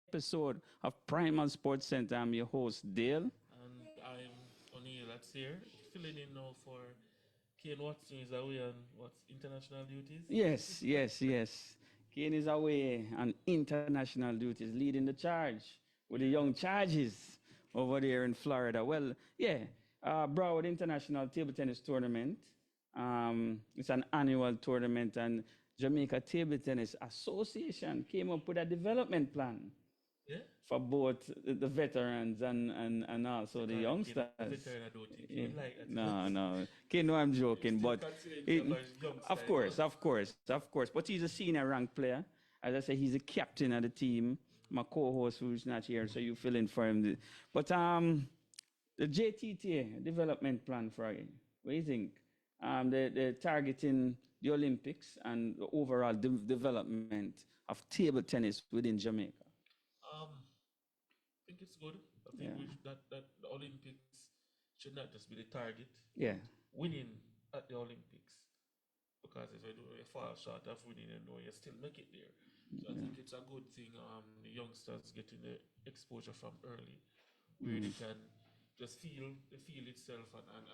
episode of Primal Sports Center. I'm your host, Dale. And I'm O'Neill that's here, filling in now for Kane Watson is away on what's international duties. Yes. Kane is away on international duties, leading the charge with the young charges over there in Florida. Well, yeah, Broward International Table Tennis Tournament. It's an annual tournament, and Jamaica Table Tennis Association came up with a development plan Yeah? for both the veterans and also the youngsters. Veteran, I don't think you would like that. No. Okay, no, I'm You joking, still but consider himself as youngster, of course. But he's a senior ranked player. As I say, he's a captain of the team. My co-host who's not here, so you fill in for him. But the JTTA development plan for you. What do you think? They're targeting the Olympics and the overall development of table tennis within Jamaica. I think it's good. I think Yeah. that the Olympics should not just be the target. Yeah. Winning at the Olympics. Because if you fall short of winning, you still make it there. So I think it's a good thing. The youngsters getting the exposure from early, where they can just feel the field itself, and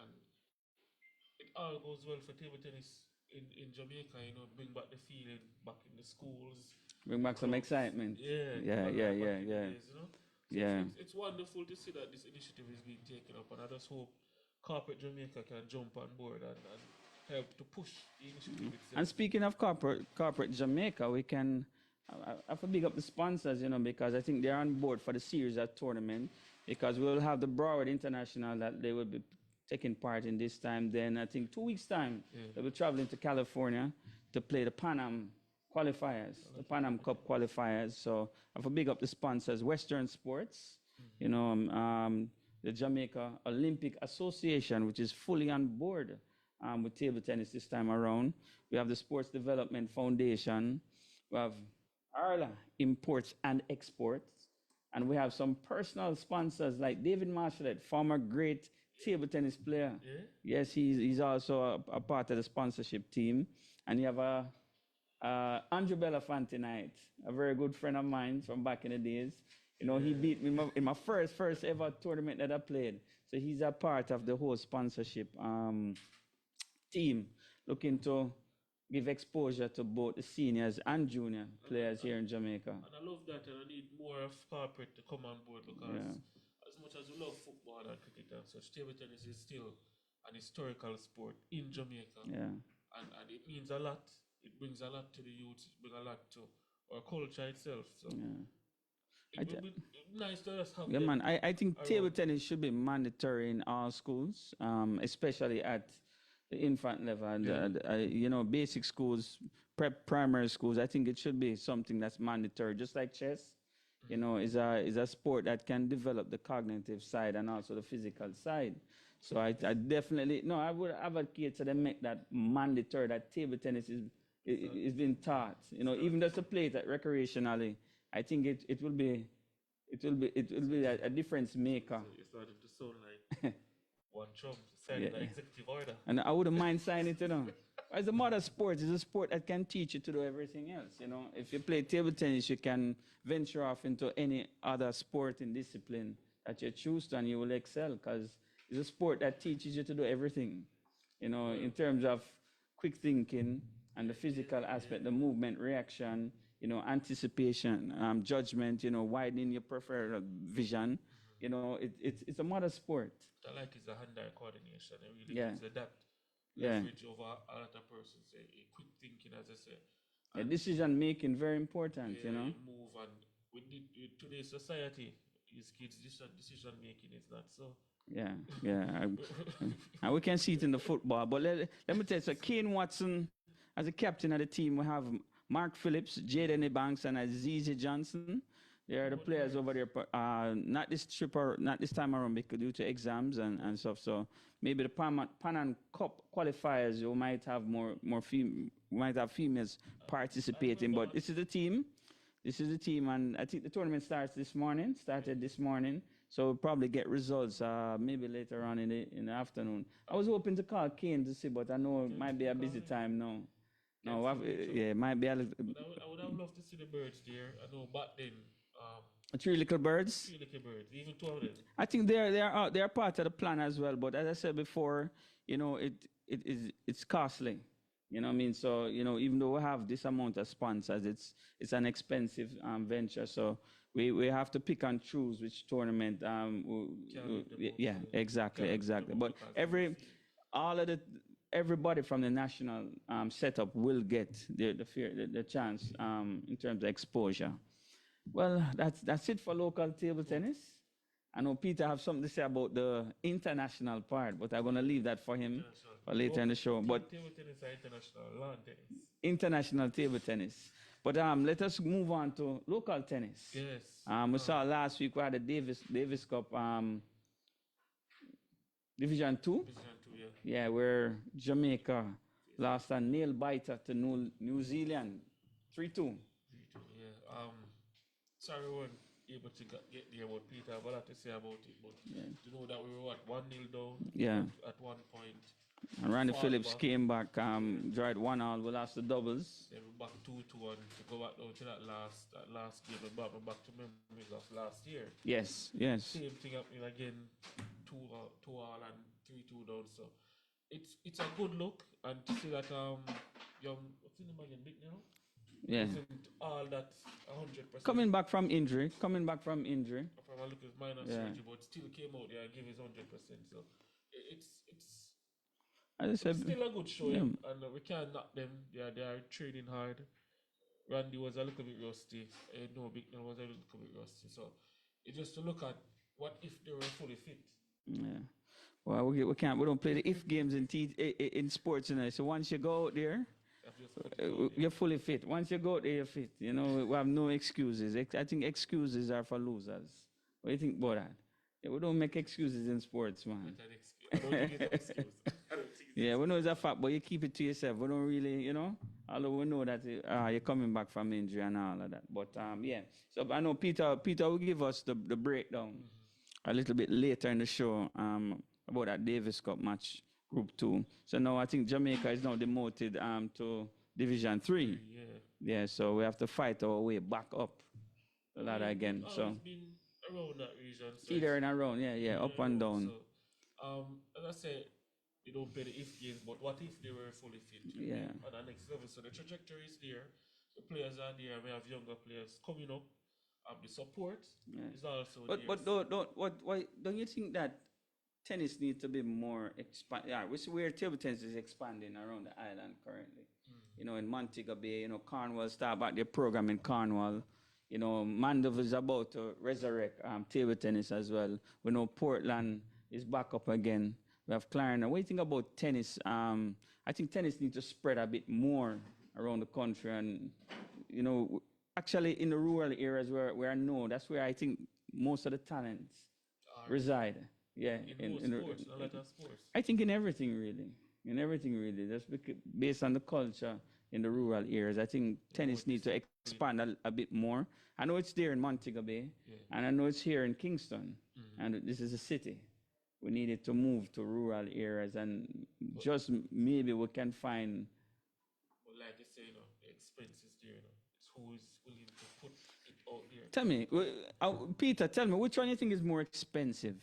it all goes well for table tennis in Jamaica. Bring back the feeling back in the schools, Bring back some clubs. excitement. Yeah, Yeah. back in the days. So Yeah. it's wonderful to see that this initiative is being taken up, and I just hope Corporate Jamaica can jump on board and help to push the initiative itself. And speaking of corporate Jamaica, we can I have to big up the sponsors, because I think they're on board for the series at tournament, because we'll have the Broward International that they will be taking part in this time. Then I think 2 weeks time they'll be traveling to California to play the Pan Am qualifiers, the Pan Am Cup qualifiers. So I have to big up the sponsors, Western Sports, the Jamaica Olympic Association, which is fully on board with table tennis this time around. We have the Sports Development Foundation. We have Arla Imports and Exports. And we have some personal sponsors like David Marshallett, former great table tennis player. Yeah? Yes, he's also a part of the sponsorship team. And you have Andrew Belafonte Knight, a very good friend of mine from back in the days. He beat me in my first ever tournament that I played. So he's a part of the whole sponsorship team, looking to give exposure to both the seniors and junior players here in Jamaica. And I love that, and I need more of corporate to come on board, because as much as we love football and cricket and such, table tennis is still an historical sport in Jamaica. Yeah. And it means a lot. It brings a lot to the youth, it brings a lot to our culture itself. So it would be nice to just have them man. I think table around. tennis should be mandatory in all schools, especially at the infant level and basic schools, primary schools. I think it should be something that's mandatory, just like chess. Is a sport that can develop the cognitive side and also the physical side. So I definitely I would advocate to them make that mandatory, that table tennis is being taught. Even just to play it recreationally. I think it will be a difference maker. It's starting to sound like one Trump signing an executive order. And I wouldn't mind signing it. As a mother sport, it's a sport that can teach you to do everything else. If you play table tennis, you can venture off into any other sport and discipline that you choose to, and you will excel, because it's a sport that teaches you to do everything. In terms of quick thinking and the physical aspect, the movement, reaction, anticipation, judgment, widening your peripheral vision. It's a mother sport. What I like is the hand-eye coordination. It really Yeah. gives that Yeah. leverage over a lot of persons. A quick thinking, as I say. Decision making, very important, You move, and with today's society, these kids' decision making is not so. Yeah. And we can see it in the football. But let me tell you, so Kane Watson, as a captain of the team, we have Mark Phillips, Jaden Ebanks, and Azizi Johnson. They are the players over there. Not this time around, because due to exams and stuff. So maybe the Pan Am Cup qualifiers, you might have might have females participating. But this is the team, and I think the tournament started this morning. So we'll probably get results maybe later on in the afternoon. I was hoping to call Kane to see, but I know it might be a busy time now. No, it might be a little. But I would have loved to see the birds there. I know back then, Three Little Birds. Three little birds, even two of them. I think they're part of the plan as well. But as I said before, it's costly. You know what I mean? So even though we have this amount of sponsors, it's an expensive venture. So we have to pick and choose which tournament. Yeah, exactly. But all of the everybody from the national setup will get the chance in terms of exposure. Well, that's it for local table tennis. I know Peter have something to say about the international part, but I'm going to leave that for him for later in the show. But table tennis or international lawn tennis? International table tennis. But let us move on to local tennis. Yes. We saw last week we had the Davis Cup Division 2. Division 2, yeah. Yeah, where Jamaica lost a nail biter to New Zealand 3-2. 3-2, yeah. Sorry we weren't able to get there, but Peter, I have a lot to say about it. But to know that we were 1-0 down at one point. And Randy Phillips came back, dried 1-1. We lost the doubles. Then we're back 2-2, and to go back down to that last game, we're back to memories of last year. Yes. Same thing happening again, 2-2 and 3-2 down. So it's a good look, and to see that young what's in the man again, Big now? Yeah. Isn't all that 100%. Coming back from injury. From a look at minor surgery, but still came out there and gave his 100%. So it's as I said, still a good show, and we can't knock them. They are training hard. Randy was a little bit rusty. No, Big Nell was a little bit rusty. So it's just to look at what if they were fully fit. Yeah. Well, we don't play the if games in sports, So once you go out there, you're fully fit. Once you go out there, you're fit. We have no excuses. I think excuses are for losers. What do you think about that? Yeah, we don't make excuses in sports, man. I don't think it's an excuse. Yeah, we know it's a fact, but you keep it to yourself. We don't really, although we know that you're coming back from injury and all of that. But yeah, so I know Peter will give us the breakdown a little bit later in the show about that Davis Cup match, Group 2. So now I think Jamaica is now demoted to Division 3. Yeah, so we have to fight our way back up the ladder again. So it's been around that region. So either and around, up and down. So, as I said, they don't play the if games, but what if they were fully fit? At the next level. So the trajectory is there. The players are there. We have younger players coming up. The support is also there. But why don't you think that tennis needs to be more expanded? Yeah, where table tennis is expanding around the island currently. In Montego Bay, Cornwall start back their program in Cornwall. Mandeville is about to resurrect table tennis as well. We know Portland is back up again. We have Clarendon. What do you think about tennis? I think tennis needs to spread a bit more around the country, and actually in the rural areas where I know that's where I think most of the talents reside. Yeah, in sports, a lot of sports. I think in everything really. Just based on the culture in the rural areas, I think tennis needs to expand a bit more. I know it's there in Montego Bay, and I know it's here in Kingston, and this is a city. We needed to move to rural areas, and just maybe we can find. Well, like you say, the expenses there. It's who is willing to put it out there. Tell me, Peter. Tell me, which one you think is more expensive?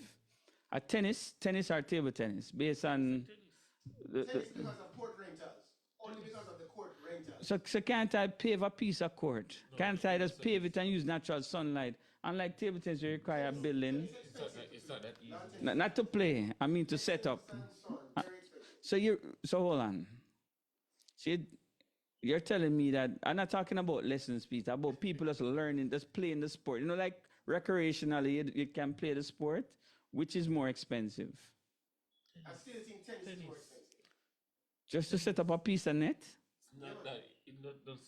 A tennis or table tennis, based on. Tennis because of court rentals. Only because of the court rentals. So can't I pave a piece of court? No, can't I just pave it and use natural sunlight? Unlike table tennis, you require a building. It's not that easy. Not to play. I mean to set up. So hold on. See, you're telling me that I'm not talking about lessons, Peter. About people just learning, just playing the sport. Like recreationally, you can play the sport. Which is more expensive? I still think tennis is more expensive. Just to set up a piece of net? It's not that.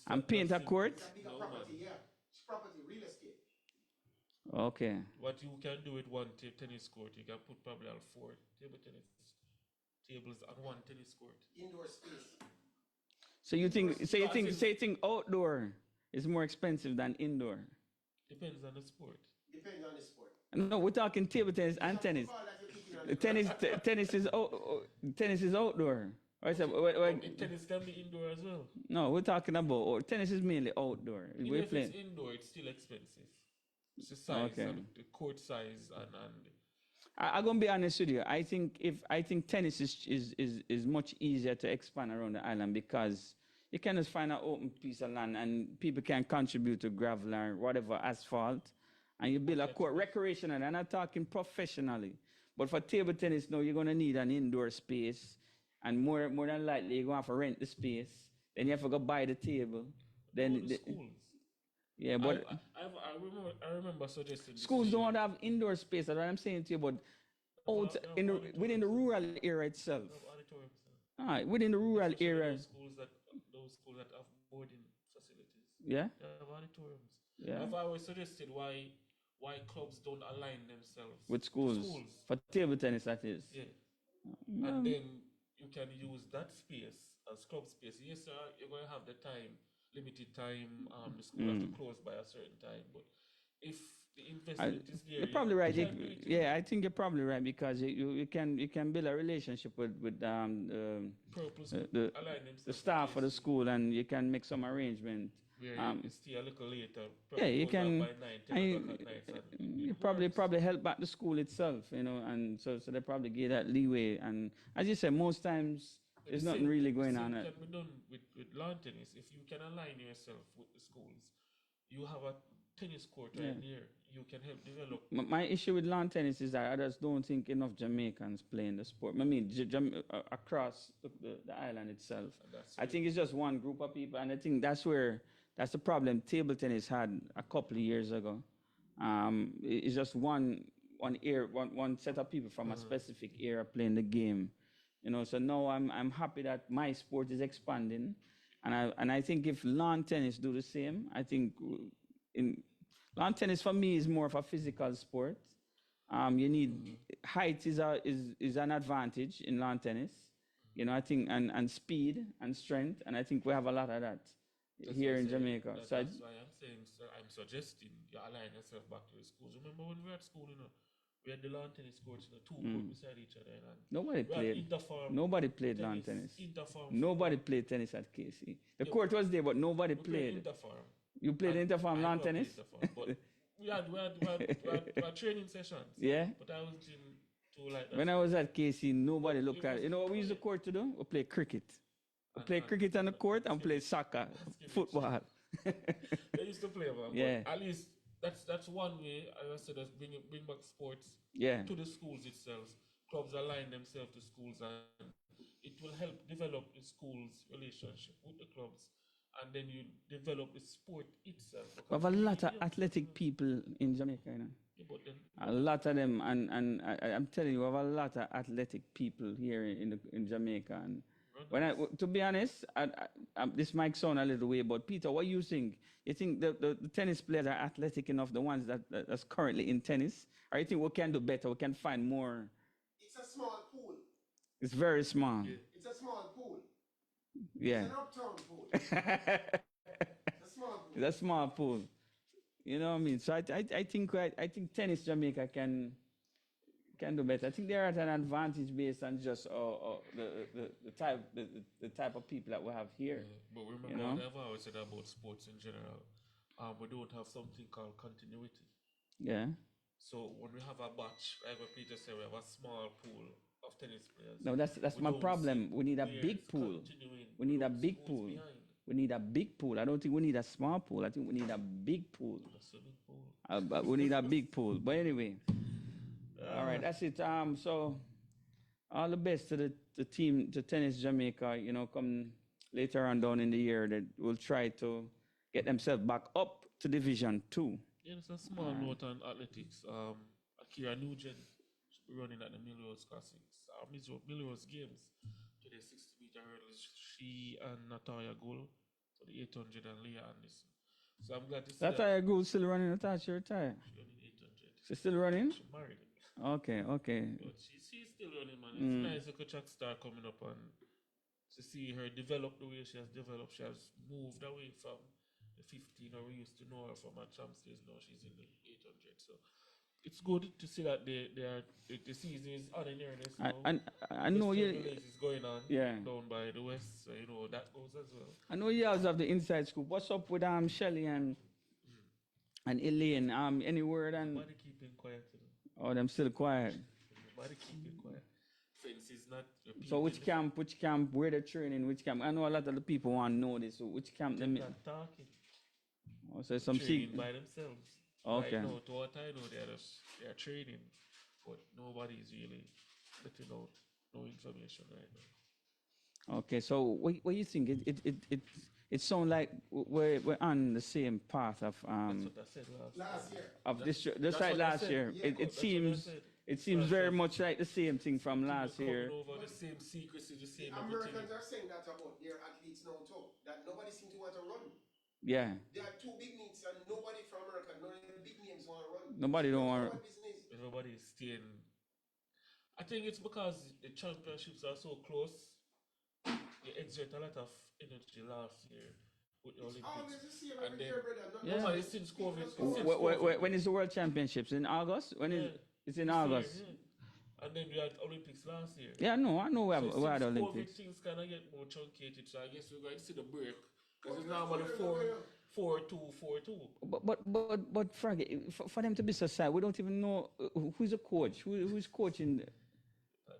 And paint a court? It's a bigger property, It's property, real estate. Okay. What you can do with one tennis court, you can put probably 4 table tennis tables on one tennis court. Indoor space. So you think outdoor is more expensive than indoor? Depends on the sport. Depends on the sport. No, we're talking table tennis and tennis. Tennis is outdoor. Tennis can be indoor as well. No, we're talking about tennis is mainly outdoor. Even if it's indoor, it's still expensive. It's the size, Okay. and the court size, and I'm gonna be honest with you. I think tennis is much easier to expand around the island because you can just find an open piece of land and people can contribute to gravel or whatever asphalt, and you build a court recreational. I'm not talking professionally, but for table tennis, now you're gonna need an indoor space, and more than likely you're gonna have to rent the space. Then you have to go buy the table. Then the schools. yeah, but I remember suggesting this schools to don't you. have indoor space. That's what I'm saying to you. But out They have in the, auditoriums. within the rural area itself, They have auditoriums. within the rural Especially area, those schools that have boarding facilities. yeah, They have auditoriums. yeah, I've always suggested why clubs don't align themselves with schools for table tennis, that is. Yeah. Yeah. And then you can use that space as club space. Yes, sir, you're going to have the time, limited time. The school have to close by a certain time. But if the investment is there, You're probably right. can do it. Yeah, I think you're probably right because you can build a relationship with Purpose the align themselves the staff with of the KC, school, and you can make some arrangement. where you stay a little later. Yeah, you close out can. by 9, 10 And o'clock at night, and you it probably works. help back the school itself, and so they probably give that leeway. And as you said, most times But there's the nothing same- really the going same on. can be done with lawn tennis. If you can align yourself with the schools, you have a tennis court right there. You can help develop. My issue with lawn tennis is that I just don't think enough Jamaicans play in the sport. I mean, across the island itself. I think it's just one group of people, and I think that's the problem table tennis had a couple of years ago. It's just one set of people from a specific era playing the game. So now I'm happy that my sport is expanding, and I think if lawn tennis do the same, I think in lawn tennis for me is more of a physical sport. You need height is an advantage in lawn tennis. I think and speed and strength, and I think we have a lot of that here in Jamaica. That's why I'm saying, sir, I'm suggesting you align yourself back to the schools. Remember when we were at school, we had the lawn tennis courts, two courts beside each other, and Nobody we had played. interform Nobody played lawn tennis. Interform. Nobody played tennis at KC. The court was there, but nobody We played played. interform. You played And interform I lawn grew up in tennis? Interform, but we had training sessions. Yeah. But I was in too like that. When I was at KC, nobody looked at it. was You know what we used the court to do? We play cricket. We play cricket on the court and play soccer, football. They used to play, man. Yeah. But at least that's one way, as I said, that's bring back sports Yeah. to the schools itself. Clubs align themselves to schools, and it will help develop the schools' relationship with the clubs, and then you develop the sport itself. We have a lot of athletic people in Jamaica, Yeah, but then A lot of them, and I'm telling you, we have a lot of athletic people here in Jamaica. And to be honest, this might sound a little weird, but Peter, what you think? You think the tennis players are athletic enough, the ones that's currently in tennis, or you think we can do better? We can find more. It's a small pool. It's very small. It's a small pool. Yeah. It's an uptown pool. It's a small pool. It's a small pool. You know what I mean? So I think tennis Jamaica can do better. I think they're at an advantage based on just the type of people that we have here. But remember, You know? what I've always said about sports in general, we don't have something called continuity. Yeah. So when we have a batch, like what Peter said, we have a small pool of tennis players. No, that's We my don't problem. see We need a players big pool. continuing We need a who's- big who's pool. behind. We need a big pool. I don't think we need a small pool. I think we need a big pool. That's a big pool. But we need a big pool. But anyway, all right, that's it. So all the best to the team, to Tennis Jamaica. Come later on down in the year, that will try to get themselves back up to Division 2. Yeah, it's a small note on athletics. Akira Nugent should be running at the Millrose Classics. Millrose Games to the 60-meter hurdles. She and Natalia Gould for the 800 and Leah Anderson. So I'm glad to see That's why Gould still running. I thought she retired. she's running 800. She's still running? She married. Okay. But she's still running, man. It's nice look at track star coming up and to see her develop the way she has developed. She has moved away from the 15, or we used to know her from her champs days. Now she's in the 800. So it's good to see that the season is on in earnest now. I know The you. race is going on down by the west, so that goes as well. I know you guys have the inside scoop. What's up with Shelly and And Elaine, any word and Nobody keeping quiet. You know. oh, them still quiet. Nobody keeping quiet. Fence is not So repeating. which camp, where they're training, which camp? I know a lot of the people want to know this. So which camp They're them? not talking. Oh, so some Training secret. by themselves. Okay. Right now, to what I know, they're training, but nobody is really letting out no information right now. Okay. So what you think? It sounds like we're on the same path of That's what I said Last year. this that's like what I last said. year. Yeah, It that's what I seems said. it seems very much like the same thing from last People year. coming over the same secrecy, the same Americans everything. are saying that about their athletes now too. That nobody seems to want to run. Yeah. There are two big meets and nobody from America, none of the big names want to run. Nobody don't want. What business? Everybody is staying. I think it's because the championships are so close. You exert a lot of energy last year with the It's Olympics. always the same And every then- year, brother. Not Yeah. Nobody since COVID. People Since just COVID. When is the World Championships in August? When is Yeah. it's in This year, August? yeah. And then we had Olympics last year. Yeah, no, I know we have So we had since Olympics. COVID, things kind of get more truncated. So I guess we're going to see the break because it's normally 4-2. But Frag, for them to be so sad, we don't even know who's the coach, who's coaching.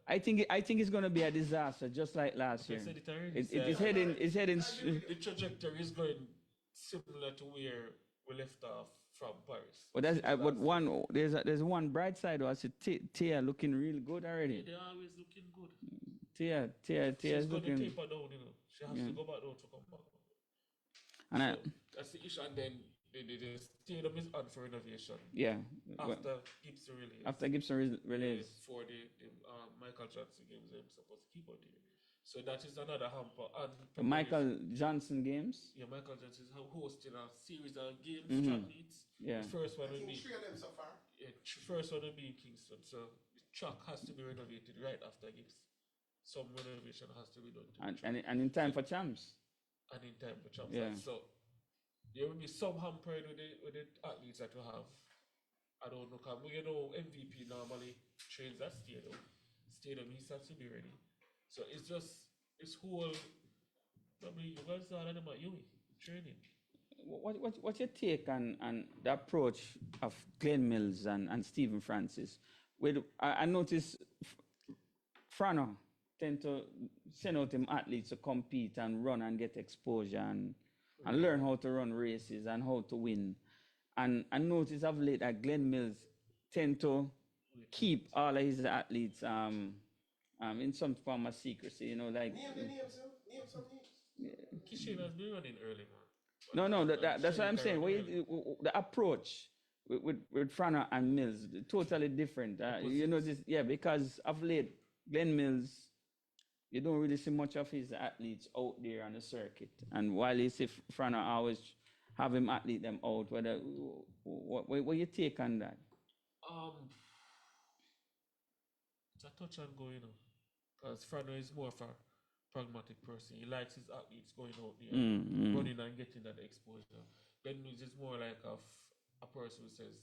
I think it's going to be a disaster, just like last I year. said it already. It is heading. It's heading. The trajectory is going similar to where we left off from Paris. But there's one bright side. I see Tia looking real good already. They're always looking good. Tia She's is going to looking. taper down, you know. She has to go back down to come back. And So that's the issue. And then the stadium is on for renovation yeah, after Gibson release. after Gibson release. For the Michael Jackson games, they're supposed to keep on there. So that is another hamper. And The Michael Johnson games. Yeah, Michael Jackson is hosting a series of games, track meets. Yeah. The first one I will think be three of them so far. first one will be in Kingston. So the track has to be renovated right after Gibbs. Some renovation has to be done to the track. And in time for champs. And in time for champs. Yeah. So there will be some hampered with the athletes that we have. I don't know, cause you know MVP normally trains at stadium. Stadium he has to be ready. So it's just it's whole. Probably you guys saw them at uni training. What's your take on the approach of Glenn Mills and Stephen Francis? I notice Frano tend to send out him athletes to compete and run and get exposure and learn how to run races and how to win. And I notice of late that Glenn Mills tend to keep all of his athletes in some form of secrecy, you know, like Name the names, name some names. Kishin has been running early, man. no, that's what I'm saying. The approach with Frano and Mills totally different. You know this, yeah, because of late Glenn Mills, you don't really see much of his athletes out there on the circuit. And while you see Frano always have him athlete them out, what your take on that? It's a touch and go, you know, because Frano is more of a pragmatic person. He likes his athletes going out there, running and getting that exposure. Glenn Mills is more like a person who says,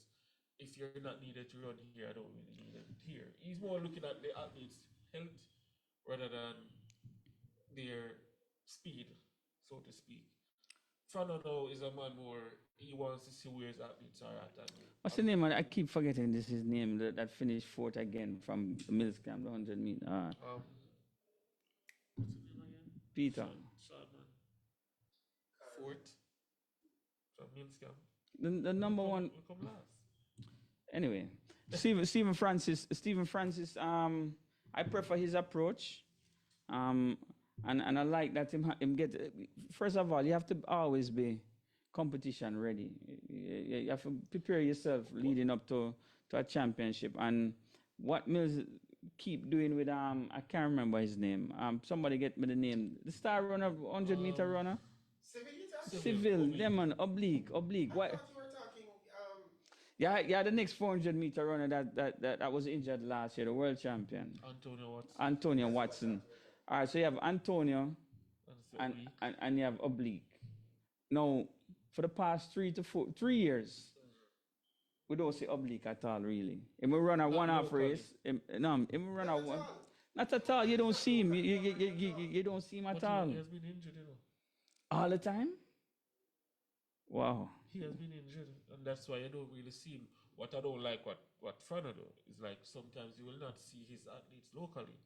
if you're not needed to run here, I don't really need it here. He's more looking at the athletes' health rather than their speed, so to speak. Frano now is a man more, he wants to see where his athletes are at. What's the name? I keep forgetting this his name that finished fourth again from the Mills camp, the 100 meter. What's his name again? Peter. Shadman. Fourth from Mills camp. The number one. We come last. Anyway, Stephen Francis. I prefer his approach. And I like that him get. First of all, you have to always be competition ready. You have to prepare yourself leading up to a championship. And what Mills keep doing with I can't remember his name. Somebody get me the name. The star runner, 100-meter runner. Civil, Demon, oblique. What? I thought you were talking. Yeah, the next 400-meter runner that was injured last year, the world champion. Antonio Watson. All right, so you have Antonio and you have oblique. Now, for the past 3 years, we don't see oblique at all, really. If we run a one-half race, if we run a one, not at all. You don't see him. You don't see him at all. He has been injured, you know. All the time? Wow. He has been injured, and that's why I don't really see him. What I don't like, what Frano do, is like sometimes you will not see his athletes locally,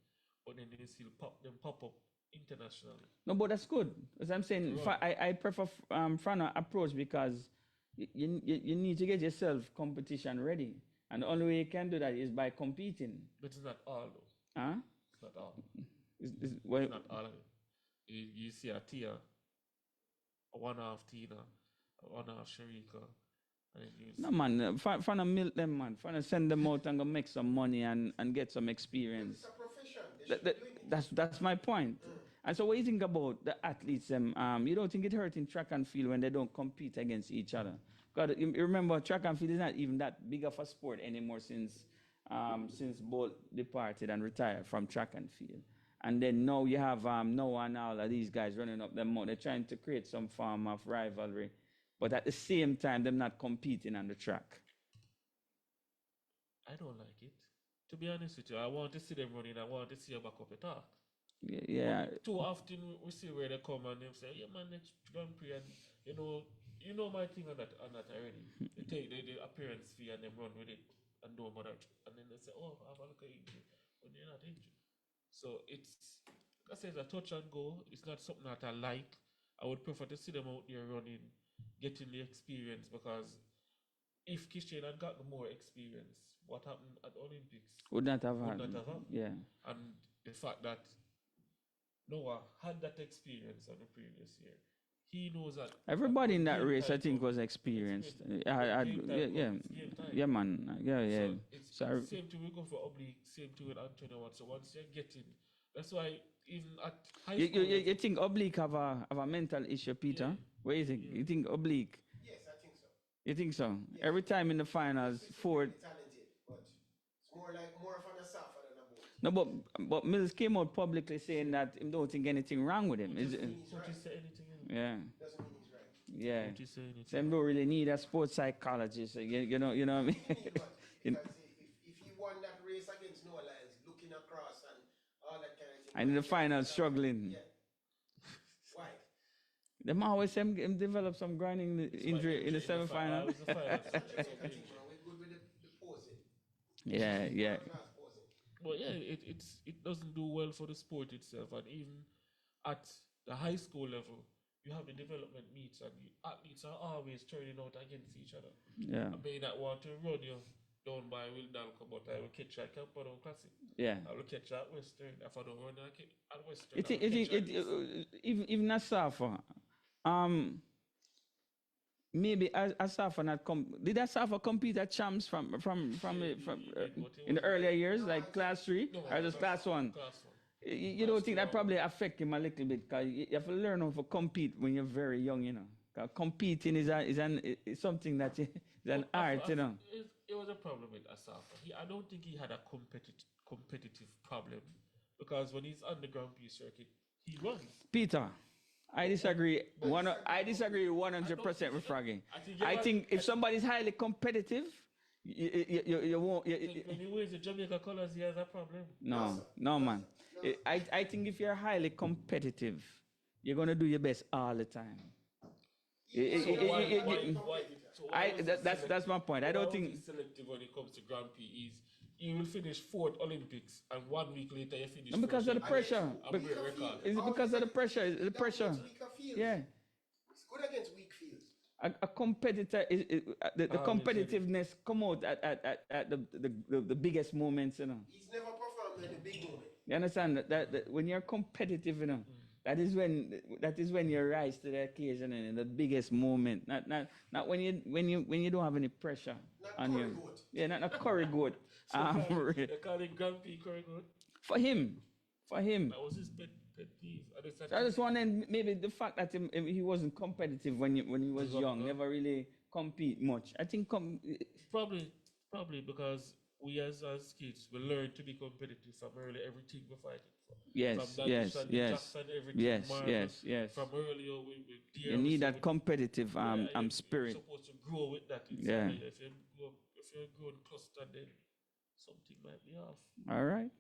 but then they still pop up internationally. No, but that's good. As I'm saying, Right. I prefer Frano approach because you need to get yourself competition ready. And the only way you can do that is by competing. But it's not all though. Huh? It's not all. Well, It's not all of it. You see a Tia, a one half Tina, a one half Sharika, and then you no, see man. Frano milk them, man. Frano send them out and go make some money and get some experience. It's a profession. They should be doing it. That's my point. And so what you think about the athletes? You don't think it hurts in track and field when they don't compete against each other? Because you remember, track and field is not even that big of a sport anymore since both departed and retired from track and field. And then now you have Noah and all of these guys running up the mountain. They're trying to create some form of rivalry, but at the same time, they're not competing on the track. I don't like it. To be honest with you, I want to see them running. I want to see a back up attack. Yeah. Too often we see where they come and they say, "Yeah, man, next Grand Prix," and you know my thing on that already. They take the appearance fee and then run with it and don't bother. And then they say, "Oh, I have a look at injury," when they're not injured. So it's, like I say, it's a touch and go. It's not something that I like. I would prefer to see them out there running, getting the experience, because if Christian had gotten more experience, what happened at the Olympics Would not have would had. not have happened. Yeah. And the fact that Noah had that experience on the previous year, he knows that Everybody in that game race, I time think, comes, was experienced. game Yeah, time yeah, comes, game time. yeah, man. Yeah. So it's So same thing we go for oblique, same thing with Antonio Watt. So once you're getting, that's why even at high school, you think oblique have a mental issue, Peter? Yeah. What do you think? Yeah. You think oblique? Yes, I think so. You think so? Yes. Every time in the finals, He's Ford. really talented, but it's more of an Asafa than a boat. No, but Mills came out publicly saying that he don't think anything wrong with him. Is it? He's don't right. you say anything? Yeah, Doesn't mean he's right. yeah. Don't you say anything? Some don't really need a sports psychologist. You know what I mean? He need what? Because if he won that race against Noah Lyles, looking across and all that kind of thing. And in the final, struggling. Yeah. Why? Them always him develop some grinding injury in the semi-final. We're good with the posing. Yeah. Class posing. But yeah, it doesn't do well for the sport itself, and even at the high school level, you have the development meets, and athletes are always turning out against each other. Yeah. I may not want to run you down by Wildalco, but I will catch you at Camperdown Classic. Yeah. I will catch you at Western. If I don't run at Western, Even Asafa, maybe Asafa not did Asafa compete at champs from in the earlier years, like class 3 or just class 1? Class 1. You don't think that probably affect him a little bit, because you have to learn how to compete when you're very young, you know. 'Cause competing is something that is an art, you know. It was a problem with Asafa. I don't think he had a competitive problem, because when he's on the Grand Prix circuit, he runs. Peter, I disagree. I disagree 100% with Froggy. I think if somebody's highly competitive, you won't. When he wears the Jamaica colors, he has a problem. No, man. I think if you're highly competitive, you're gonna do your best all the time. That's my point. I don't think he's selective when it comes to Grand Prix. He will finish 4th Olympics, and 1 week later you finish. and because of the pressure. break record. Is it because of the pressure? The pressure. Yeah. It's good against weak fields. A competitor the competitiveness come out at the biggest moments, you know. He's never performed at the big moment. You understand that when you're competitive, you know, that is when you rise to the occasion and in the biggest moment. Not when you don't have any pressure Not on you. Goat. Yeah, not Curry Goat. They call it Grand Prix Curry Goat. For him. That was his pet peeve. So I just wondering maybe the fact that he wasn't competitive when he was young, never really compete much. I think Probably because we as kids we learn to be competitive from early. Everything we fight for. Yes. Everything. Yes. From earlier, You need that competitive spirit. You're supposed to grow with that. Yeah. If you're growing clustered, then something might be off. All right.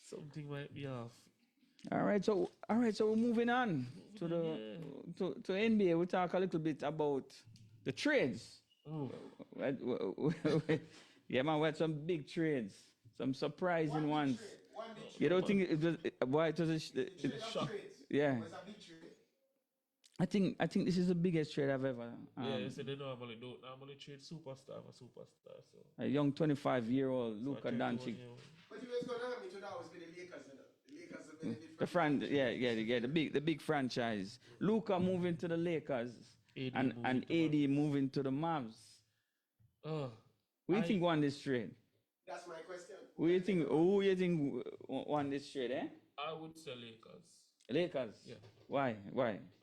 Something might be off. All right, so we're moving on to the Yeah. to NBA. We talk a little bit about the trades. Oh, Yeah, man, we had some big trades, some surprising One big ones. trade. One big You trade. don't think it was why it was The trade of shock. trades. yeah. Was a big trade. I think this is the biggest trade I've ever Yeah, you said they don't normally trade superstar for superstar. So, a young 25-year-old so I Luka tell you, Doncic. But if it's gonna happen, it would always be the Lakers, you know. The Lakers have benefit The from the big franchise. Luka moving to the Lakers AD and moving to AD moving to the Mavs. Oh, Who you I- think won this trade? That's my question. Who you think won this trade, eh? I would say Lakers. Lakers. Yeah. Why?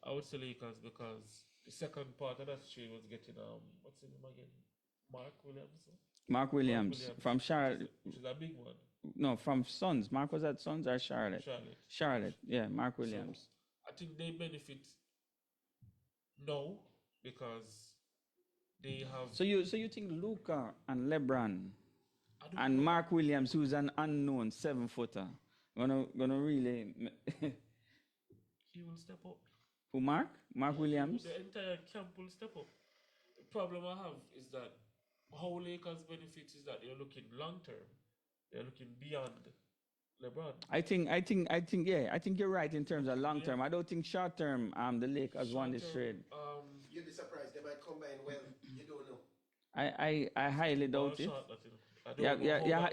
I would say Lakers because the second part of that trade was getting what's his name again? Mark Williams. Mark Williams from Charlotte. Which is a big one. No, from Suns. Mark was at Suns or Charlotte? Charlotte. Charlotte. Yeah, Mark Williams. I think they benefit now because they have. So you think Luka and LeBron I don't and know. Mark Williams, who's an unknown 7-footer, gonna really He will step up. who Mark Williams? The entire camp will step up. The problem I have is that how Lakers benefit is that they're looking long term. They're looking beyond LeBron. I think you're right in terms of long term. I don't think short term the Lakers won this trade. You'll be surprised. They might combine well. You don't know. I highly doubt it.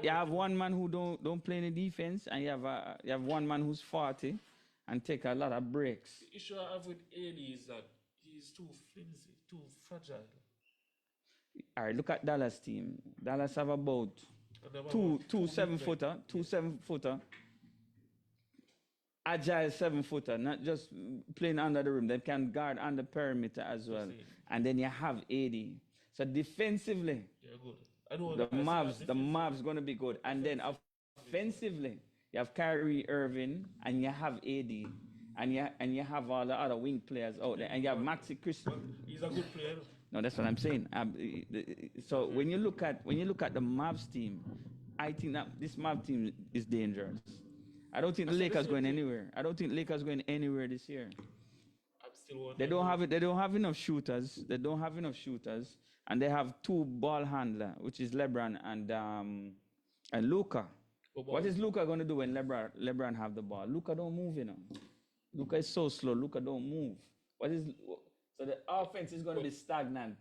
You have one man who don't play any defense, and you have one man who's 40 and take a lot of breaks. The issue I have with AD is that he's too flimsy, too fragile. All right, look at Dallas team. Dallas have about And they have two about two 7-footer, two 7-footer, agile 7-footer, not just playing under the rim. They can guard on the perimeter as well. And then you have AD. So defensively, Yeah, good. I don't the Mavs gonna be good. And then offensively, you have Kyrie Irving and you have AD. And you have all the other wing players out there. And you have Maxi Chris. He's a good player. No, that's what I'm saying. So when you look at the Mavs team, I think that this Mavs team is dangerous. I don't think the Lakers going anywhere. I don't think Lakers going anywhere this year. I'm still They don't have it. They don't have enough shooters. And they have two ball handler, which is LeBron and Luka. What is Luka going to do when LeBron have the ball? Luka don't move, you know. Luka is so slow. Luka don't move. So the offense is going to be stagnant.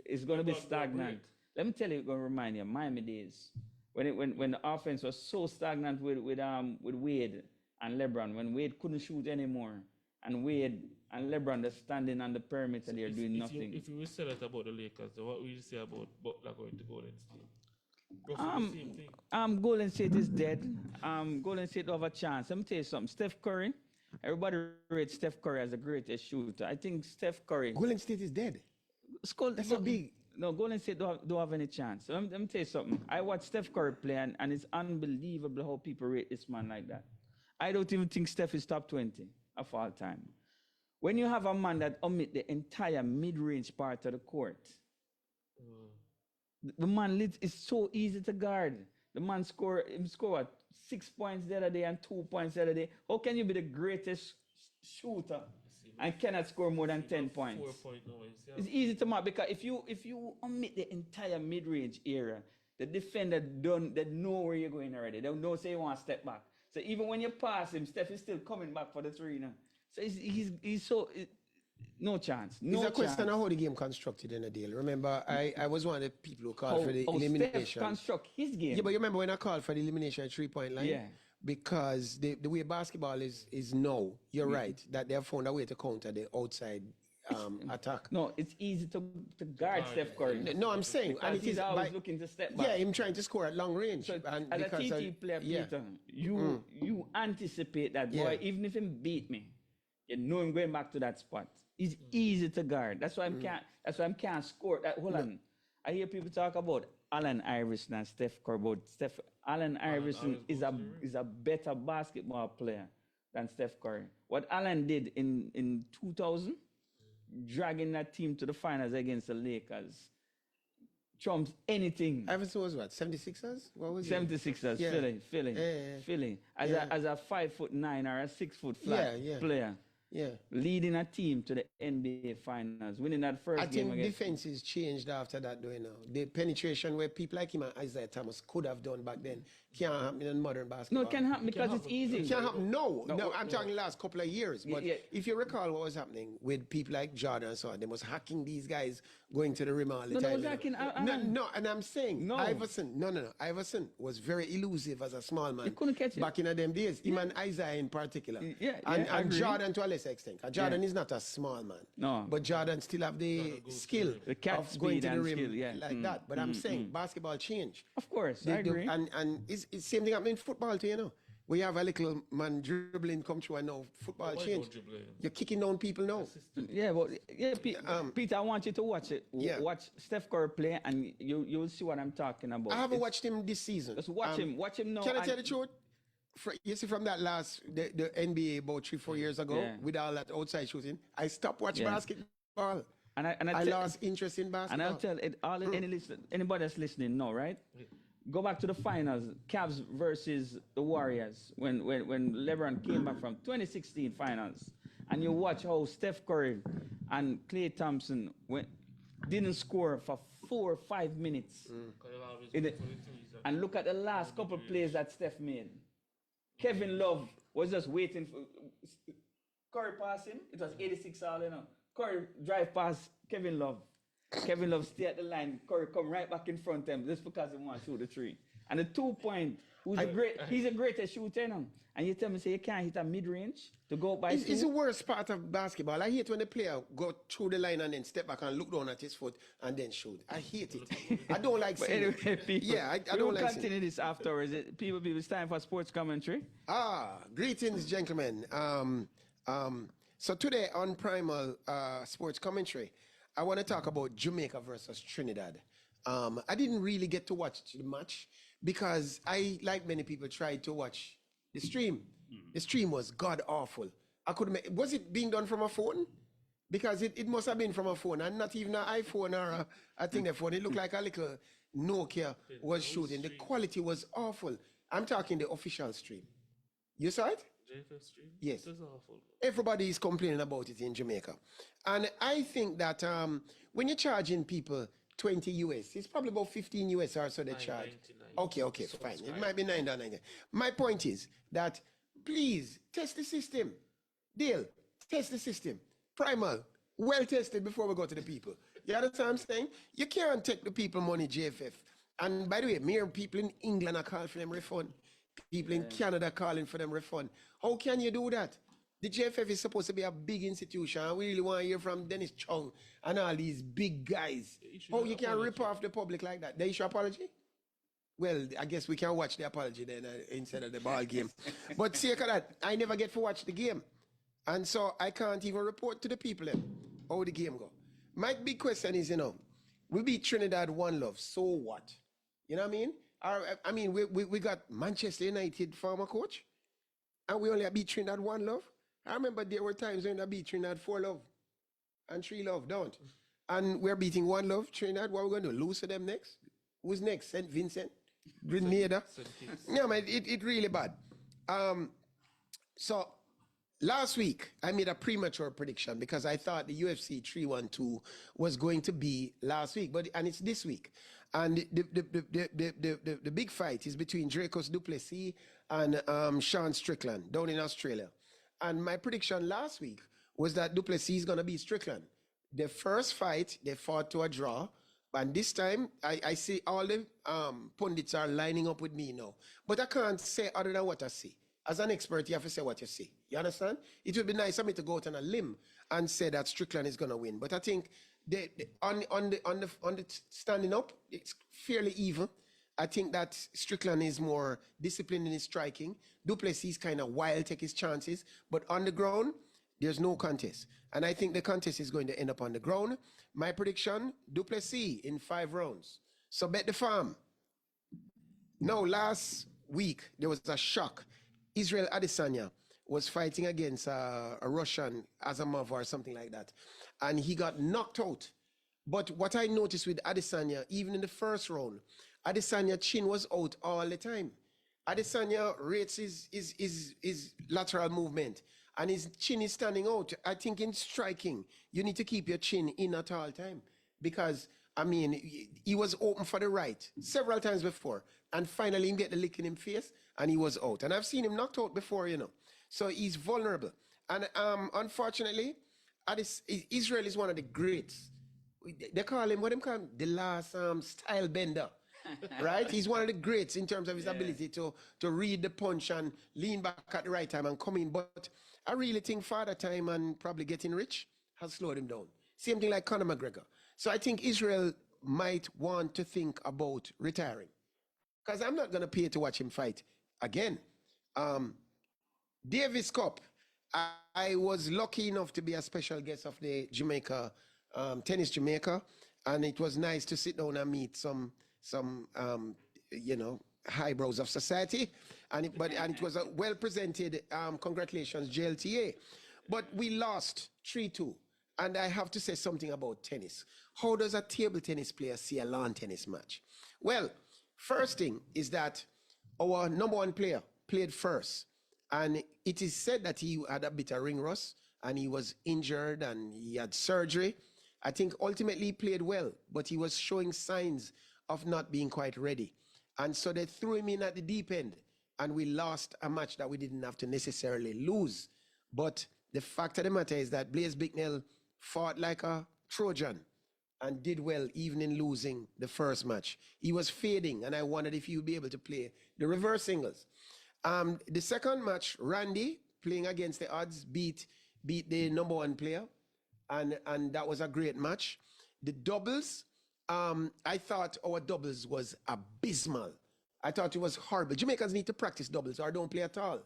It's going to be stagnant. Let me tell you, it's going to remind you of Miami days when the offense was so stagnant with Wade and LeBron, when Wade couldn't shoot anymore, and Wade and LeBron are standing on the perimeter, they're doing nothing. If you will say that about the Lakers, then what will you say about Butler going to Golden State? Roughly the same thing. Golden State is dead. Golden State don't have a chance. Let me tell you something. Steph Curry. Everybody rates Steph Curry as the greatest shooter. I think Steph Curry. Golden State is dead. That's so big. No, Golden State don't have any chance. Let me tell you something. I watch Steph Curry play, and it's unbelievable how people rate this man like that. I don't even think Steph is top 20 of all time. When you have a man that omit the entire mid-range part of the court, the man is so easy to guard. The man score 6 points the other day and 2 points the other day. How can you be the greatest shooter and cannot score more than 10 points? 4 point noise. Yeah. It's easy to mark because if you omit the entire mid-range area, the defender they know where you're going already. They know say you want to step back. So even when you pass him, Steph is still coming back for the three now. So he's so no chance. No It's a question chance. of how the game constructed in the deal. Remember, I was one of the people who called for the elimination. Steph construct his game. Yeah, but you remember when I called for the elimination at 3-point line? Yeah. Because the way basketball is now, you're right, that they have found a way to counter the outside attack. No, it's easy to guard Steph Curry. No, I'm saying, and Because he's always looking to step back. Yeah, him trying to score at long range. So and as a because TT player, yeah. Peter, you anticipate that boy. Yeah. Even if him beat me, you know him going back to that spot. It's easy to guard. That's why I can't score. Hold on. I hear people talk about Allen Iverson and Steph Curry. Allen Iverson is a better basketball player than Steph Curry. What Allen did in 2000, dragging that team to the finals against the Lakers, trumps anything. Iverson was what, 76ers? What was it? 76ers, Yeah. Philly. Yeah. Philly. Yeah. As a 5'9" or a 6 foot flat Yeah. player, Yeah. leading a team to the NBA Finals, winning that first I game think against. defenses changed after that, though, you know. The penetration where people like him and Isaiah Thomas could have done back then can't happen in modern basketball. No, it can happen because it's easy. It can't happen. No, No, I'm talking last couple of years. But Yeah. if you recall what was happening with people like Jordan and so on, they was hacking these guys going to the rim all the No, time. they was you know. hacking, No, and I'm saying No. Iverson, no. Iverson was very elusive as a small man. You couldn't catch it. Back in them days. Him and Isaiah in particular. Yeah, and I agree. Jordan to a lesser extent. And Jordan is not a small man. No. But Jordan still have the skill The cat of going speed to the and rim skill, yeah. like that. But I'm saying basketball changed. Of course, I agree. And it's same thing happening in football too, you know. We have a little man dribbling come through and now football Why changed. don't dribbling? You're kicking down people now. Yeah, but Peter, I want you to watch it. Yeah. Watch Steph Curry play, and you will see what I'm talking about. I haven't watched him this season. Just watch him. Watch him now. Can I and- tell the truth? You see, from that the NBA about 3-4 years ago, Yeah. with all that outside shooting, I stopped watching Yeah. basketball. And I lost interest in And basketball. I'll tell it, anybody that's listening now, right? Go back to the finals, Cavs versus the Warriors, when LeBron came back from 2016 finals, and you watch how Steph Curry and Klay Thompson didn't score for 4 or 5 minutes. And look at the last couple plays that Steph made. Kevin Love was just waiting for Curry pass him. It was 86 all, you know. Curry drive past Kevin Love. Kevin Love stay at the line. Curry come right back in front of him just because he wants to shoot the three. And the 2-point, he's a greatest shooter, you know. And you tell me, say you can't hit a mid-range to go by It's the worst part of basketball. I hate when the player go through the line and then step back and look down at his foot and then shoot. I hate it. I don't like But seeing anyway, it. people, Yeah, I we don't will like seeing continue this afterwards. People, it's time for sports commentary. Greetings, gentlemen. So today on Primal Sports Commentary, I want to talk about Jamaica versus Trinidad. I didn't really get to watch the match because I, like many people, tried to watch the stream. The stream was god awful. I couldn't was it being done from a phone? Because it must have been from a phone and not even an iPhone or I think the phone. It looked like a little Nokia was shooting. The quality was awful. I'm talking the official stream. You saw it? JFF stream? Yes. It was awful. Everybody is complaining about it in Jamaica. And I think that when you're charging people 20 US, it's probably about 15 US or so they charge. 9.99. Okay, fine. It might be $9.99. My point is that please test the system. Dale, test the system. Primal, well tested before we go to the people. You understand what I'm saying? You can't take the people money, JFF. And by the way, mere people in England are calling for them refund. People in Canada calling for them refund. How can you do that? The JFF is supposed to be a big institution. And we really want to hear from Dennis Chung and all these big guys. How you can rip off the public like that? They issue apology? Well, I guess we can watch the apology then instead of the ball game. But see that, I never get to watch the game. And so I can't even report to the people then how the game go. My big question is, we beat Trinidad 1-0. So what? You know what I mean? We got Manchester United former coach, and we only beat Trinidad 1-0. I remember there were times when I beat Trinidad 4-0 and 3-0, don't? And we're beating 1-0 Trinidad. What are we going to do? Lose to them next? Who's next? St. Vincent? Grenada? Yeah, man, it really bad. So last week, I made a premature prediction because I thought the UFC 312 was going to be last week, and it's this week. And the big fight is between Dracos du Plessis and Sean Strickland down in Australia. And my prediction last week was that du Plessis is going to beat Strickland. The first fight, they fought to a draw. And this time, I see all the pundits are lining up with me now. But I can't say other than what I see. As an expert, you have to say what you see. You understand? It would be nice of me to go out on a limb and say that Strickland is going to win. But I think on the standing up, it's fairly even. I think that Strickland is more disciplined in his striking. Du Plessis kind of wild, take his chances. But on the ground, there's no contest. And I think the contest is going to end up on the ground. My prediction, du Plessis in 5 rounds. So bet the farm. Now, last week, there was a shock. Israel Adesanya was fighting against a Russian, Azamov or something like that. And he got knocked out But what I noticed with Adesanya, even in the first round, Adesanya chin was out all the time. Adesanya rates his lateral movement and his chin is standing out. I think in striking, you need to keep your chin in at all time because, I mean, he was open for the right several times before and finally he get the lick in his face and he was out. And I've seen him knocked out before, you know. So he's vulnerable. And unfortunately, Israel is one of the greats. They call him, what they call him? The last style bender. Right? He's one of the greats in terms of his ability to read the punch and lean back at the right time and come in. But I really think Father Time and probably getting rich has slowed him down. Same thing like Conor McGregor. So I think Israel might want to think about retiring. Because I'm not going to pay to watch him fight again. Davis Cup. I was lucky enough to be a special guest of the Jamaica, Tennis Jamaica. And it was nice to sit down and meet some you know, highbrows of society, and it was a well presented. Congratulations, JLTA, but we lost 3-2, and I have to say something about tennis. How does a table tennis player see a lawn tennis match? Well, first thing is that our number one player played first, and it is said that he had a bit of ring rust, and he was injured, and he had surgery. I think ultimately he played well, but he was showing signs of not being quite ready. And so they threw him in at the deep end and we lost a match that we didn't have to necessarily lose. But the fact of the matter is that Blaise Bicknell fought like a Trojan and did well even in losing the first match. He was fading and I wondered if he would be able to play the reverse singles. The second match, Randy, playing against the odds, beat the number one player and that was a great match. The doubles, I thought our doubles was abysmal. I thought it was horrible. Jamaicans need to practice doubles or don't play at all.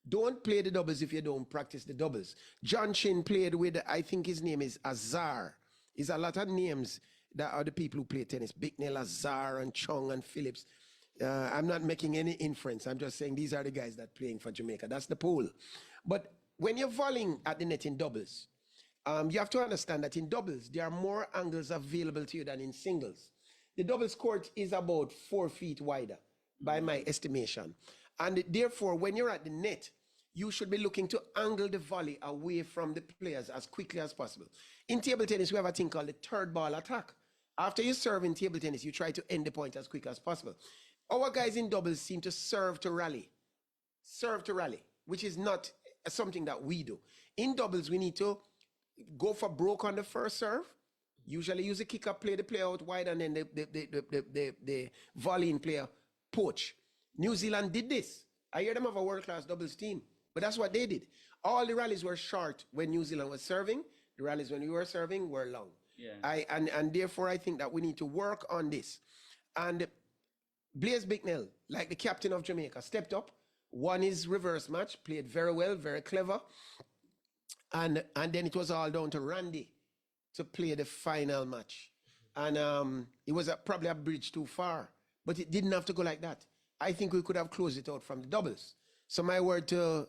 Don't play the doubles if you don't practice the doubles. John Chin played with, I think his name is Azar. It's a lot of names that are the people who play tennis. Bicknell, Azar, and Chung, and Phillips. I'm not making any inference. I'm just saying these are the guys that are playing for Jamaica. That's the pool. But when you're volleying at the net in doubles, you have to understand that in doubles, there are more angles available to you than in singles. The doubles court is about 4 feet wider, by my estimation. And therefore, when you're at the net, you should be looking to angle the volley away from the players as quickly as possible. In table tennis, we have a thing called the third ball attack. After you serve in table tennis, you try to end the point as quick as possible. Our guys in doubles seem to serve to rally, which is not something that we do. In doubles, we need to go for broke on the first serve, usually use a kick up, play the player out wide, and then the volleying player poach. New Zealand did this. I hear them have a world-class doubles team, but that's what they did. All the rallies were short when New Zealand was serving. The rallies when we were serving were long. Yeah. And therefore, I think that we need to work on this. And Blaise Bicknell, like the captain of Jamaica, stepped up, won his reverse match, played very well, very clever. And then it was all down to Randy to play the final match. And it was probably a bridge too far, but it didn't have to go like that. I think we could have closed it out from the doubles. So my word to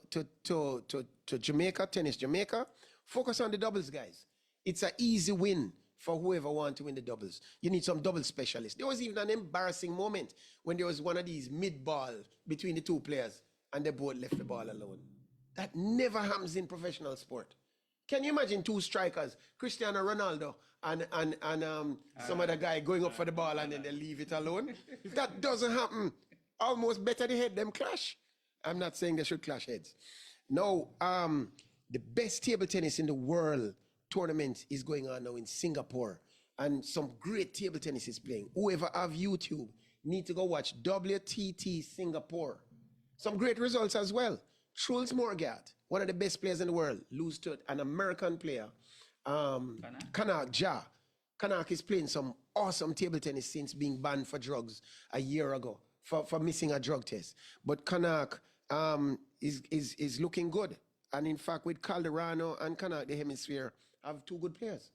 Jamaica, Tennis Jamaica, focus on the doubles, guys. It's an easy win for whoever wants to win the doubles. You need some double specialists. There was even an embarrassing moment when there was one of these mid-ball between the two players and they both left the ball alone. That never happens in professional sport. Can you imagine two strikers, Cristiano Ronaldo and some other guy going up for the ball and then they leave it alone? That doesn't happen. Almost better they head them clash. I'm not saying they should clash heads. No, the best table tennis in the world tournament is going on now in Singapore. And some great table tennis is playing. Whoever have YouTube need to go watch WTT Singapore. Some great results as well. Schultz Morgat, one of the best players in the world, lose to an American player, Kanak Ja. Kanak is playing some awesome table tennis since being banned for drugs a year ago for missing a drug test. But Kanak is looking good. And in fact, with Calderano and Kanak, the hemisphere have two good players.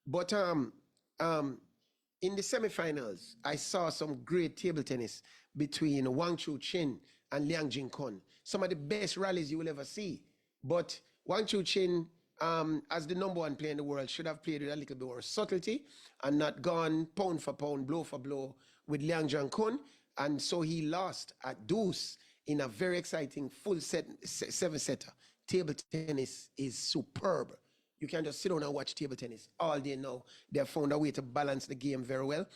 But in the semifinals, I saw some great table tennis between Wang Chu Chin and Liang Jingkun. Some of the best rallies you will ever see. But Wang Chu Chin as the number one player in the world, should have played with a little bit more subtlety and not gone pound for pound, blow for blow with Liang Jiankun. And so he lost at deuce in a very exciting full set, seven-setter. Table tennis is superb. You can just sit down and watch table tennis all day now. They have found a way to balance the game very well.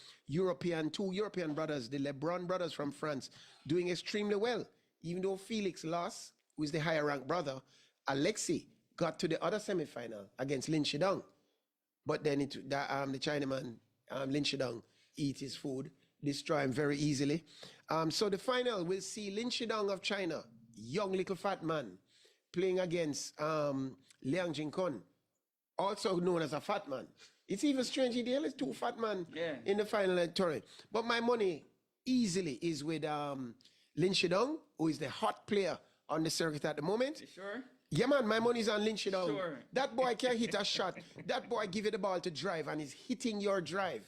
Two European brothers, the LeBron brothers from France, doing extremely well. Even though Felix lost, who is the higher ranked brother, Alexei got to the other semifinal against Lin Shidong. But then the Chinaman, Lin Shidong, eat his food, destroy him very easily. So the final will see Lin Shidong of China, young little fat man, playing against Liang Jinkun, also known as a fat man. It's even strange, there's two fat men in the final tournament. But my money easily is with Lin Shidong, who is the hot player on the circuit at the moment. You sure? Yeah, man, my money's on Lin Shidong. Sure. That boy can hit a shot. That boy give you the ball to drive, and he's hitting your drive.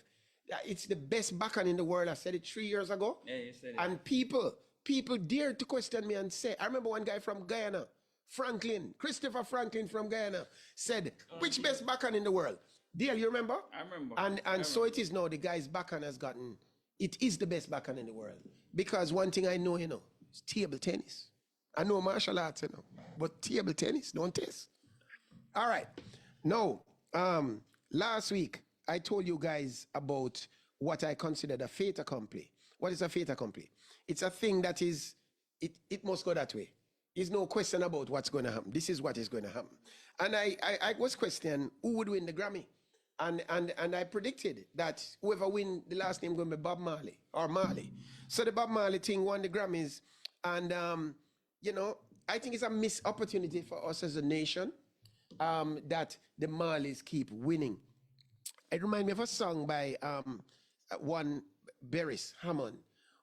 It's the best backhand in the world. I said it 3 years ago. Yeah, you said it. And people dared to question me and say, I remember one guy from Guyana, Christopher Franklin from Guyana, said, which best backhand in the world? Dale, you remember? I remember. And so it is now. The guy's backhand has gotten, it is the best backhand in the world. Because one thing I know, is table tennis. I know martial arts, but table tennis, don't test. All right. Now, last week, I told you guys about what I considered a fait accompli. What is a fait accompli? It's a thing that is, it must go that way. There's no question about what's going to happen. This is what is going to happen. And I was questioning who would win the Grammy. And I predicted that whoever win, the last name going to be Bob Marley or Marley. So the Bob Marley thing won the Grammys. And, I think it's a missed opportunity for us as a nation that the Marleys keep winning. It reminds me of a song by one Beres Hammond,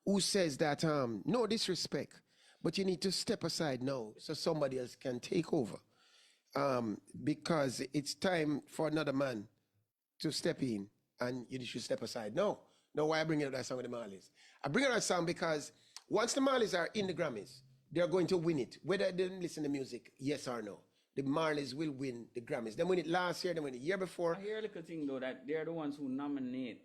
who says that no disrespect, but you need to step aside now so somebody else can take over. Because it's time for another man to step in and you should step aside. No, why I bring up that song with the Marleys? I bring up that song because once the Marleys are in the Grammys, they're going to win it. Whether they didn't listen to music, yes or no. The Marleys will win the Grammys. They win it last year, they win it the year before. I hear a little thing, though, that they're the ones who nominate.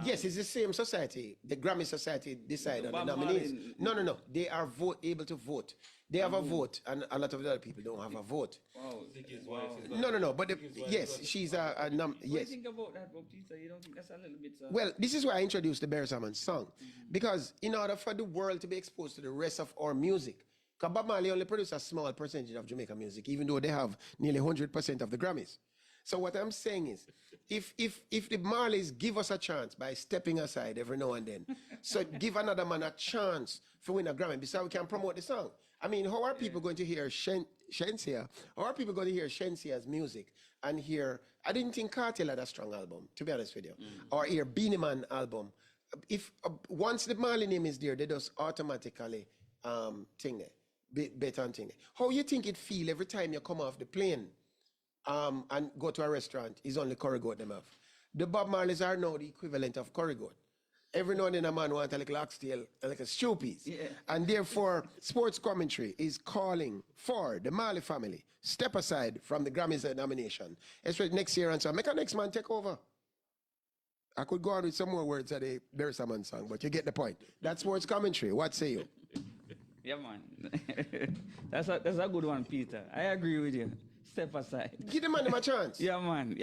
Yes, it's the same society. The Grammy Society decide on the nominees. No. They are able to vote. They have a vote, and a lot of the other people don't have a vote. Wow. No. But yes, she's a yes. What do you think about that, Baptista? You don't think that's a little bit... Well, this is why I introduced the Beres Hammond song. Because in order for the world to be exposed to the rest of our music, because Bob Marley only produces a small percentage of Jamaican music, even though they have nearly 100% of the Grammys. So what I'm saying is, if the Marleys give us a chance by stepping aside every now and then, so give another man a chance to win a Grammy, besides we can promote the song. I mean, how are people going to hear Shensia? How are people going to hear Shensia's music and hear, I didn't think Cartel had a strong album, to be honest with you, or hear Beanie Man album. If once the Marley name is there, they just automatically thing there. Better thing. How you think it feel every time you come off the plane and go to a restaurant is only curry goat them have? The Bob Marleys are now the equivalent of curry goat. Every now and then a man wants a little oxtail and like a stew piece. Yeah. And therefore, sports commentary is calling for the Marley family, step aside from the Grammys nomination. Especially next year and so make a next man take over. I could go on with some more words at the Beres Hammond song, but you get the point. That's sports commentary. What say you? Yeah, man. that's a good one, Peter. I agree with you. Step aside. Give the man a chance. Yeah, man.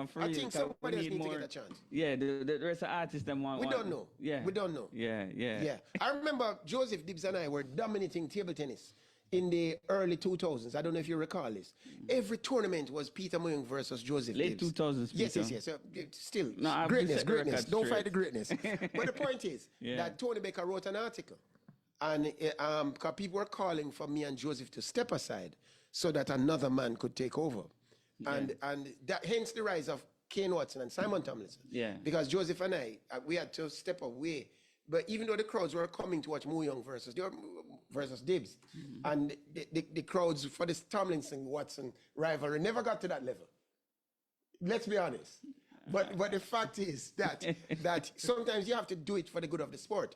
For I think somebody else needs to get a chance. Yeah, the rest of artists them want. We don't know. Yeah. We don't know. Yeah. I remember Joseph Dibbs and I were dominating table tennis in the early 2000s. I don't know if you recall this. Every tournament was Peter Moyung versus Joseph Late Dibbs. 2000s. Yes. Still, no, greatness. Don't fight the greatness. But the point is that Tony Baker wrote an article. And because people were calling for me and Joseph to step aside so that another man could take over. Yeah. And that, hence the rise of Kane Watson and Simon Tomlinson. Yeah. Because Joseph and I, we had to step away. But even though the crowds were coming to watch Mo Young versus Dibbs, and the crowds for this Tomlinson-Watson rivalry never got to that level. Let's be honest. But the fact is that sometimes you have to do it for the good of the sport.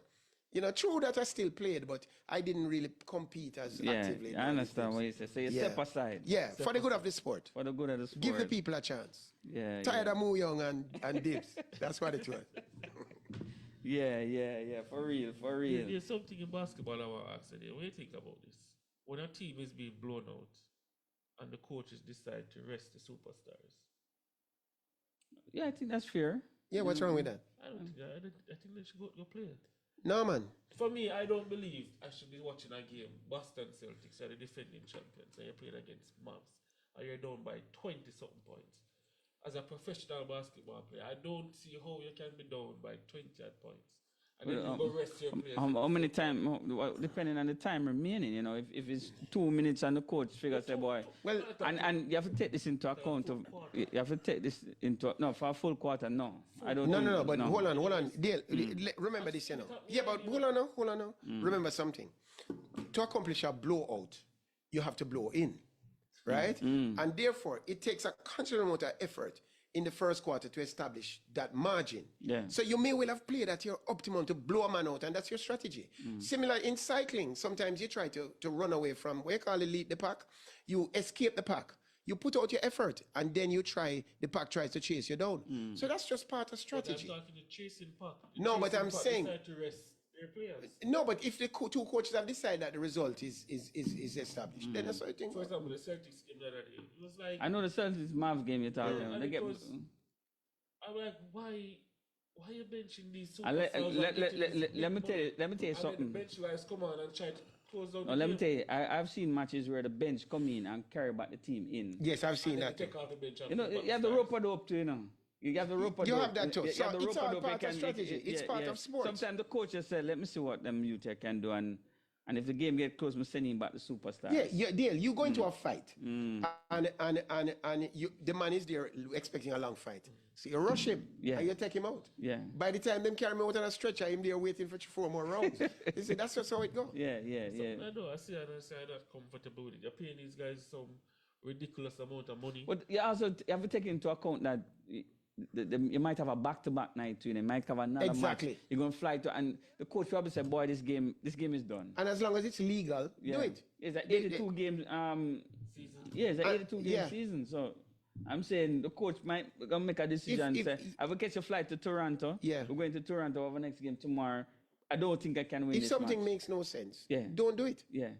You know, true that I still played, but I didn't really compete as actively. Yeah, I understand what you say. So you step aside. Yeah, for the good of the sport. For the good of the sport. Give the people a chance. Yeah. Tired of Moo Young and Dibs. That's what it was. Yeah. For real. There's something in basketball I want to ask you. What do you think about this? When a team is being blown out and the coaches decide to rest the superstars. Yeah, I think that's fair. Yeah, what's wrong with that? I think they should go play it. No, man. For me, I don't believe I should be watching a game. Boston Celtics are the defending champions, and you're playing against Mavs, and you're down by 20-something points. As a professional basketball player, I don't see how you can be down by 20 odd points. And then you go rest your players. How many time? Depending on the time remaining, you know, if it's 2 minutes and the coach figures, say, boy, Well, and you have to take this into account. You have to take this into for a full quarter. No, I don't. No. But hold on, Dale. Remember this, you know. Yeah, but hold on now. Remember something. To accomplish a blowout, you have to blow in, right? And therefore, it takes a considerable amount of effort in the first quarter to establish that margin. Yeah. So you may well have played at your optimum to blow a man out, and that's your strategy. Similar in cycling, sometimes you try to run away from, what you call it, lead the pack. You escape the pack. You put out your effort, and then the pack tries to chase you down. So that's just part of strategy. But I'm talking the chasing pack. No, but I'm saying... decide to rest their players. No, but if the two coaches have decided that the result is established, then that's what I think. For example, the Celtics game the other day, it was like... I know the Celtics Mavs game you're talking about. and I'm like, why are you benching these let me tell you something. And then the bench guys come on and try to close down No, let me tell you, I've seen matches where the bench come in and carry back the team in. Yes, I've seen that. Take out the bench. You know, you have the rope up to, you know. You have the rope. You have that too. So it's all part of strategy. It's part of sports. Sometimes the coaches say, let me see what them youth here can do. And if the game get close, I'm sending back the superstars. Yeah, Dale, you go into a fight. And the man is there expecting a long fight. So you rush him and you take him out. Yeah. By the time them carry me out on a stretcher, I'm there waiting for 4 more rounds. You see, that's just how it goes. Yeah. I know, I see, I'm not comfortable with it. You're paying these guys some ridiculous amount of money. But you also have to take into account that you might have a back-to-back night too. You might have another match. You're going to fly to, and the coach probably said, boy, this game is done. And as long as it's legal, do it. It's an 82 game season. Yeah, it's an 82 game season. So I'm saying the coach might make a decision and say, I will catch a flight to Toronto. Yeah. We're going to Toronto over next game tomorrow. I don't think I can win if this something match. makes no sense, Yeah. don't do it. Yeah.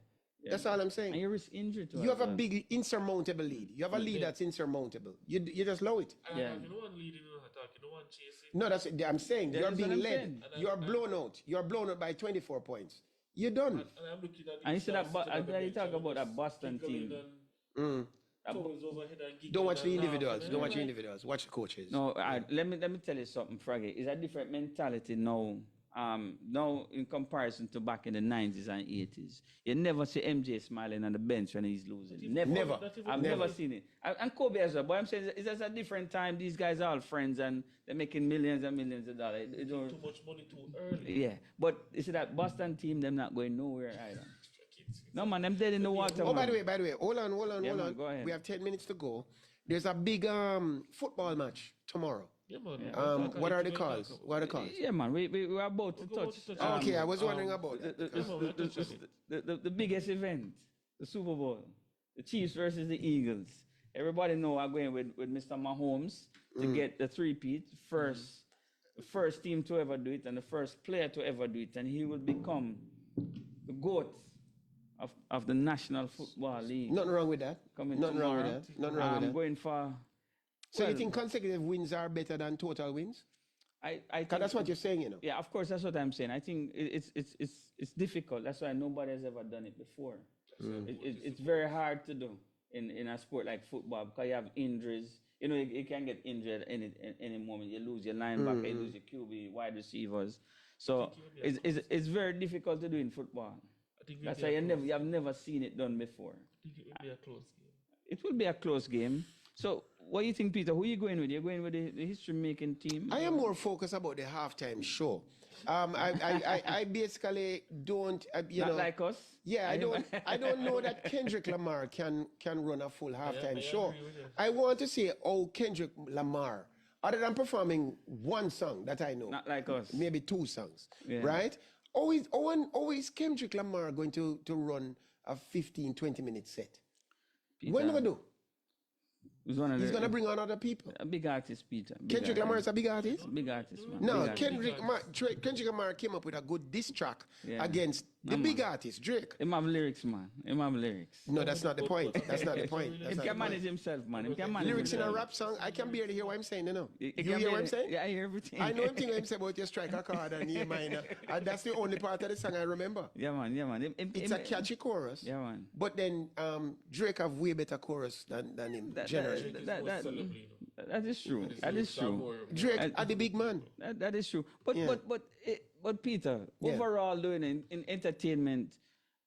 That's all I'm saying. And you risk injury to You have a big insurmountable lead. You have a lead that's insurmountable. You just low it. And you know one leading, you know attack, you know one chasing. No, that's I'm saying. You're being led. You are blown out. You are blown out by 24 points. You're done. And I'm looking at and you see that, you talk about that Boston team. Don't watch the individuals. Don't watch the individuals. Watch the coaches. No, let me tell you something, Fraggy. It's a different mentality now. Now in comparison to back in the 90s and 80s, you never see MJ smiling on the bench when he's losing. Never. I've never seen it. And Kobe as well. But I'm saying it's just a different time. These guys are all friends and they're making millions and millions of dollars. Too much money too early. Yeah, but you see that Boston team, them not going nowhere either. No man, them dead in the water. Oh, by the way, hold on. Man, go ahead. We have 10 minutes to go. There's a big football match tomorrow. Yeah, man. What are the calls? Yeah, man. We are about to touch. Okay, I was wondering about the biggest event, the Super Bowl, the Chiefs versus the Eagles. Everybody know I'm going with Mr. Mahomes to get the three-peat, the first team to ever do it and the first player to ever do it, and he will become the GOAT of the National Football League. Nothing wrong with that. Nothing wrong with that. I'm going for. So you think consecutive wins are better than total wins? I think that's what you're saying, you know. Yeah, of course, that's what I'm saying. I think it's difficult. That's why nobody has ever done it before. It's very hard to do in a sport like football because you have injuries. You know, you can get injured at any moment. You lose your linebacker, you lose your QB, wide receivers. So it's very difficult to do in football. That's why you have never seen it done before. I think it will be a close game. It will be a close game. So, what do you think, Peter? Who are you going with? You're going with the history-making team? I am more focused about the halftime show. I basically don't, Not like us? Yeah, I don't know that Kendrick Lamar can run a full halftime show. I want to see how Kendrick Lamar, other than performing one song that I know, Not like us. maybe 2 songs, right? always Kendrick Lamar going to run a 15, 20-minute set? When Peter, we do? He's one of He's the- gonna bring on other people. a big artist, Peter. Big Kendrick Lamar is a big artist. Big artist, man. No, Big artist. Kendrick Lamar came up with a good diss track Yeah. against the big artist, Drake. Him have lyrics, man. Him have lyrics. No, that's not the point. That's not the point. That's Him not can the manage point. himself, man. Him can manage Lyrics in a himself. rap song, I can barely hear what I'm saying, you know. He You can hear what be- I'm saying? Yeah, I hear everything. I know everything I'm saying about your strike a chord and E minor. And that's the only part of the song I remember. Yeah, man. Yeah, man. It's a catchy chorus. Yeah, man. But then Drake have way better chorus than him, That- generally. That is true. That is true. Drake are the big man. That is true. But Yeah. but Peter, Yeah. overall, doing in entertainment,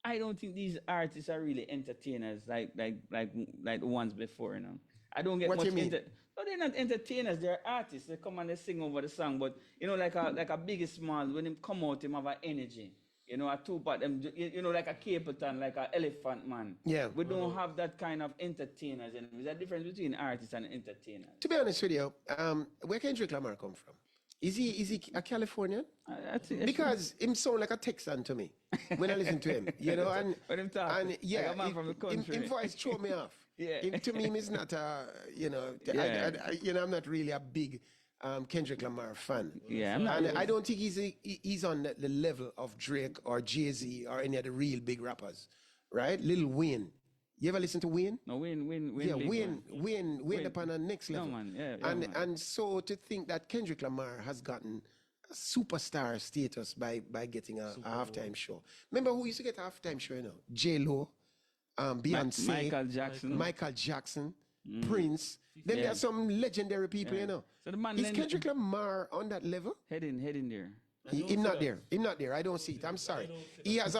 I don't think these artists are really entertainers like the ones before. You know, I don't get What much. you mean? No, they're not entertainers. They're artists. They come and they sing over the song. But you know, like a Biggie Smalls, when him come out, him have an energy. You know, a two-part, you know, like a Capleton, like an Elephant Man. Yeah. We don't have that kind of entertainers. And there's a difference between artists and entertainers. To be honest with you, where Kendrick Lamar come from? Is he a Californian? I think Because him sound like a Texan to me when I listen to him, you know, and When him talk, and yeah, like a man from the country. Him voice throw me off. Yeah. To me, him is not a, you know, Yeah. I'm not really a big Kendrick Lamar fan. Yeah, I'm not. And I don't think he's on the level of Drake or Jay-Z or any of the real big rappers, right? Lil Wayne. You ever listen to Wayne? No, Wayne. Yeah, big Wayne Wayne. upon a next No, level. man, yeah, and man. so to think that Kendrick Lamar has gotten a superstar status by getting a halftime show. Remember who used to get a halftime show, you know? J-Lo, Beyonce, Michael Jackson. Prince. Then there Yeah. are some legendary people, you know. So the man Is then- Kendrick Lamar on that level? heading there. Him not there. Him not there. I don't see it. I'm sorry. He has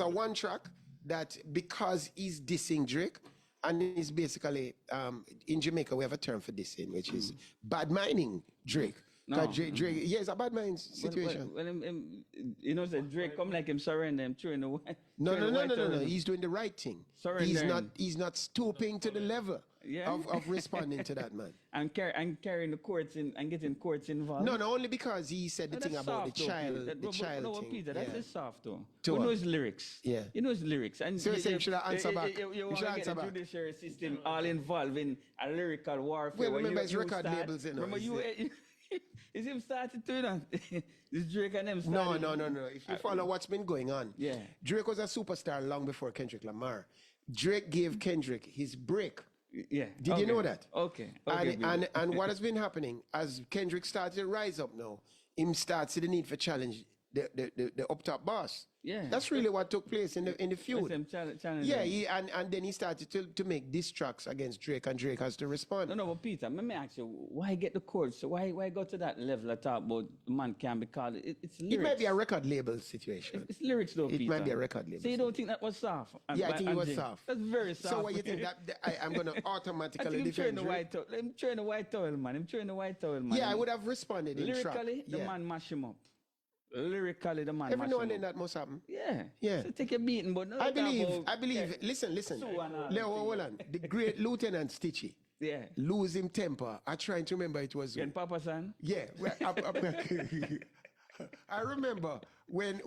a one track that because he's dissing Drake, and it's basically in Jamaica we have a term for dissing, which is bad minding Drake. No. 'Cause Drake, yeah, it's a bad mind situation. Well, you know, say Drake come like him surrender him through in the white. No. He's doing the right thing. Surrendering. He's not stooping to the level Yeah. of responding to that man. And carrying the courts in and getting courts involved. No, only because he said the No, thing that's about soft, the though, child, Peter. the child no, thing. Peter, that's just soft though. To You what? know his lyrics. Yeah. You know his lyrics. And So you say you should answer back. You You want should to get answer the back. judiciary system all involved in a lyrical warfare. Well, where remember you- his you record start- labels, you know, Remember is is him started to that? This Drake and them No. started. If you follow what's been going on, Yeah. Drake was a superstar long before Kendrick Lamar. Drake gave Kendrick his break. Yeah. Did you know that? Okay. And what has been happening as Kendrick started to rise up now, him starts to the need for challenge the up top boss. Yeah. That's really what took place in the feud. Them challenge Yeah, them. and then he started to make diss tracks against Drake, and Drake has to respond. No, but Peter, let me ask you, why get the chords? So why go to that level at talk about the man can be called? It's lyrics. It might be a record label situation. It's lyrics though, It Peter. might be a record label So you don't think that was soft? Yeah, I think it was soft. That's very soft. So what you think that I'm going to I automatically think him throwing defend the Drake? white towel. Him throwing the white towel, man. Him throwing the white towel, man. Yeah, I would have responded in track. Lyrically, the Yeah. man mash him up. Lyrically, the man Every mash now him and up. then that must happen. Yeah. Yeah. So take a beating, but no. I talk about- believe. Listen. Sue and all Leo, that hold on. The great Lieutenant Stitchy, Yeah. lose him temper. I trying to remember it was. And Papa San. Yeah. I remember when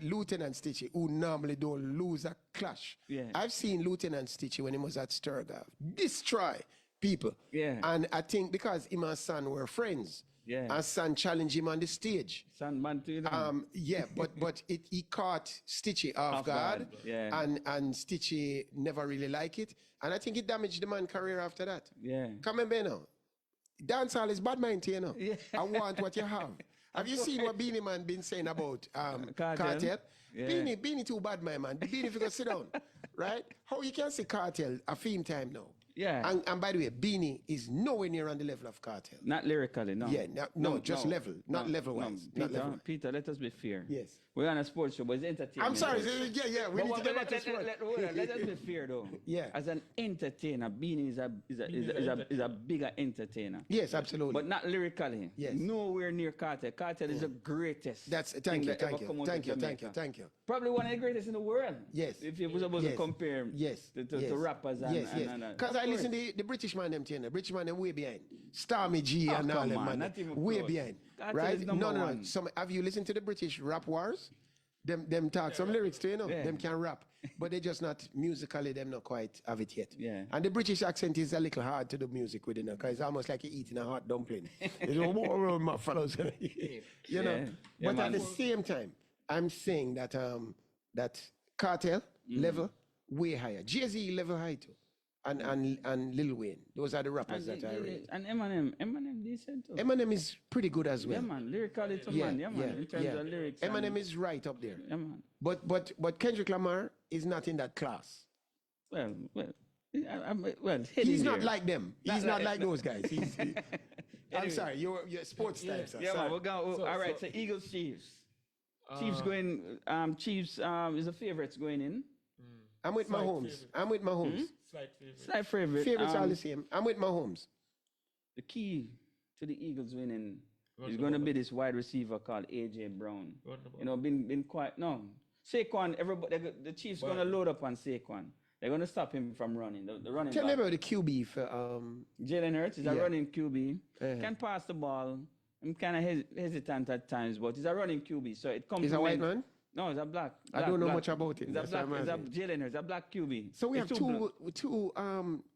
Lieutenant Stitchy, who normally don't lose a clash. Yeah. I've seen Lieutenant Stitchy when he was at Sturgarth destroy people. Yeah. And I think because him and Son were friends. Yeah. And Son challenged him on the stage. San man to you know. Yeah, but he caught Stitchy off guard, yeah. and Stitchy never really liked it, and I think it damaged the man's career after that. Yeah. Come on, Beno. Dancehall is bad mind, you know. Yeah. I want what you have. Have you seen what Beanie Man been saying about Cartel? Yeah. Beanie too bad, my man. Beanie, if you go sit down, right? How you can say Cartel a theme time now? Yeah. And by the way, Beanie is nowhere near on the level of Cartel. Not lyrically, no. Yeah, just level, not level-wise, not Peter, level-wise. Peter, let us be fair. Yes. We're on a sports show, but it's entertainment. I'm sorry. Yeah. We need to get back to sport. Let us be fair, though. Yeah. As an entertainer, Beanie is a bigger entertainer. Yes, absolutely. But not lyrically. Yes. Nowhere near Cartel. Cartel is the greatest. That's thing thank you. that ever come out of Jamaica. Probably one of the greatest in the world. Yes. If you were supposed to compare Yes. to rappers and Yes. and Because I listen to the British man them thing. The British man them way behind. Stormy G and all come them on, man. not even Way close. behind. Cartel Right? is No, number no, no. one. Have you listened to the British rap wars? Them talk some lyrics too, you know. Yeah. Them can rap. But they just not musically, them not quite have it yet. Yeah. And the British accent is a little hard to do music with, you know, because it's almost like you're eating a hot dumpling. You know, "Whoa, my fellows." You know. Yeah. Yeah, But at man. the same time, I'm saying that that Cartel level way higher. Jay-Z level high too. And Lil Wayne. Those are the rappers that I rate. And Eminem decent too. Eminem is pretty good as well. Yeah, man. Lyrically too, man. Yeah, man. In terms of lyrics. Eminem and, is right up there. Yeah, man. But Kendrick Lamar is not in that class. Well. He's not like them. He's not like- like those guys. I'm sorry, you're sports type, sir. Yeah, Sorry. man. We're going. All right. So Eagles, Chiefs. Chiefs going. Chiefs is the favorites going in. I'm with Slight Mahomes. favorite. I'm with Mahomes. Slight favorite. Slight favorite. Favorites are the same. I'm with Mahomes. The key to the Eagles winning Run is the going to ball. be this wide receiver called AJ Brown. Run the ball. You know, been quiet. No, Saquon. Everybody, the Chiefs going to load up on Saquon. They're going to stop him from running. The running Tell me back. about the QB for Jalen Hurts is a Yeah. running QB. Uh-huh. Can pass the ball. I'm kind of hesitant at times, but he's a running QB. So it comes. He's a white man? No, he's a black. I don't know much about him. He's a That's why black. I'm He's a asking. Jalen Hurts, a black QB. So we It's have black. two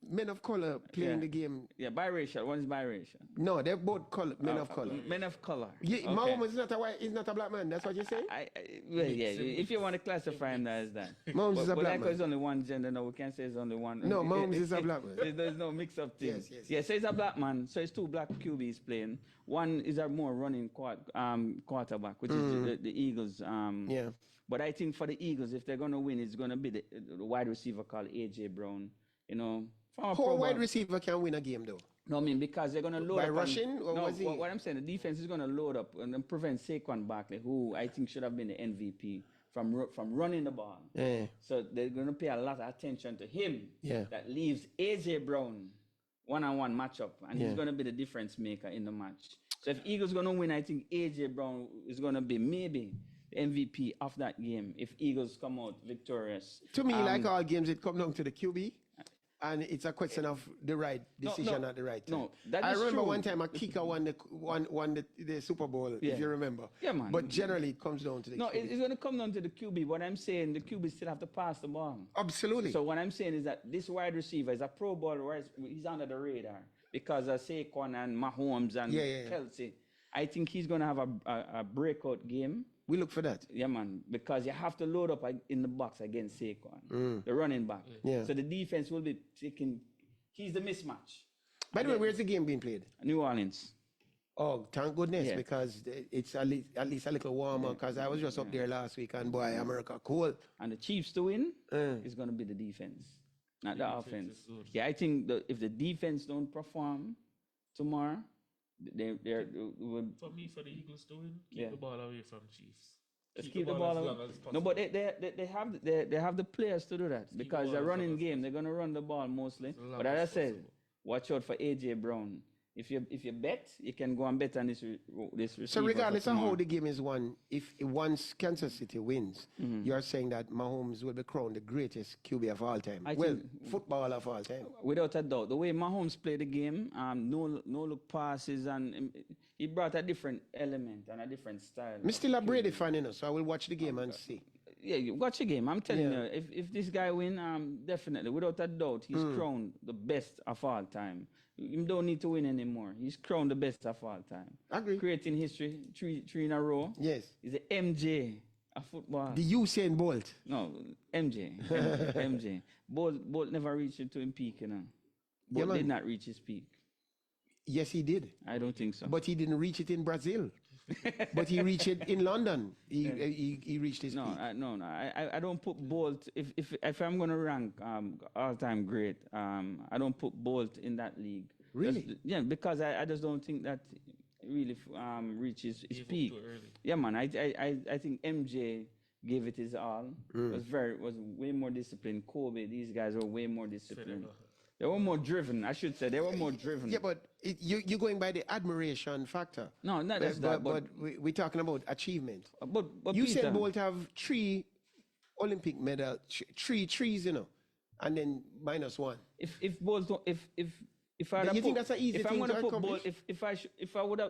men of color playing Yeah. the game. Yeah, biracial. One is biracial. No, they're both men of color. Men of color. Yeah, Okay. Mahomes is not a white. He's not a black man. That's what you're saying. Well, yeah. If you want to classify him as that. Mahomes is a But black like man. there's only one gender, no, we can't say it's only one. No, Mahomes is a black man. There's no mix-up things. Yes. Yeah, so it's a black man. So it's two black QBs playing. One is a more running quarterback, which is the Eagles. Yeah. But I think for the Eagles, if they're going to win, it's going to be the wide receiver called AJ Brown. You know, from a How pro a wide ball- receiver can win a game though? No, I mean, because they're going to load By up. rushing, or no, was he- what I'm saying, the defense is going to load up and then prevent Saquon Barkley, who I think should have been the MVP, from running the ball. Yeah. So they're going to pay a lot of attention to him. Yeah. That leaves AJ Brown one-on-one matchup, and Yeah. he's going to be the difference maker in the match. So if Eagles going to win, I think AJ Brown is going to be maybe the MVP of that game if Eagles come out victorious. To me, like all games, it comes down to the QB, and it's a question of the right decision no, at the right time. no, that I is remember true. one time a kicker won the Super Bowl, Yeah. if you remember. Yeah, man. But generally, it comes down to the No, QB. it's going to come down to the QB. What I'm saying, the QB still have to pass the ball. Absolutely. So what I'm saying is that this wide receiver is a Pro Bowler. He's under the radar because of Saquon and Mahomes and Yeah. Kelsey. I think he's going to have a breakout game. we look for that. Yeah, man, because you have to load up in the box against Saquon, the running back. Yeah. So the defense will be taking. He's the mismatch. By the way, where's the game being played? New Orleans. Oh, thank goodness, Yeah. because it's at least a little warmer, because I was just up there last week, and boy, America cold. And the Chiefs to win is going to be the defense, not the offense. is good. Yeah, I think if the defense don't perform tomorrow, they're will For me, for the Eagles to win, keep Yeah. the ball away from Chiefs. Just keep the ball as away. long as No, possible. but they have the players to do that the because ball they're as long running as game. They're gonna run the ball mostly. long But as I as said, possible. watch out for AJ Brown. If you bet, you can go and bet on this receiver. So for regardless of how tomorrow. the game is won, if once Kansas City wins, Mm-hmm. you're saying that Mahomes will be crowned the greatest QB of all time. I Well, think- football of all time. Without a doubt, the way Mahomes played the game, no look passes, and he brought a different element and a different style. I'm still a Brady fan, you know, so I will watch the game and see. Yeah, you watch the game. I'm telling Yeah. you, if this guy win, definitely, without a doubt, he's Mm. crowned the best of all time. You don't need to win anymore. He's crowned the best of all time. Agree. Creating history, three in a row. Yes. He's the MJ of football. The Usain Bolt. No, MJ. MJ. Bolt never reached to his peak, you know. Yeah, Bolt man. did not reach his peak. Yes, he did. I don't think so. But he didn't reach it in Brazil. But he reached it in London. He reached his No, peak. I don't put Bolt. If I'm gonna rank all-time great, I don't put Bolt in that league. Really? Yeah, because I just don't think that really reaches his Gave up peak. too early. Yeah, man. I think MJ gave it his all. Was way more disciplined. Kobe, these guys were way more disciplined. Federer. They were more driven. I should say they were more driven. Yeah, but you're going by the admiration factor. No, not just that. But we're talking about achievement. But You Peter, said Bolt have 3 Olympic medals, 3 trees, you know. and then -1. If Bolt don't- if I You had think that's an easy if thing I'm to gonna put accomplish? Bolt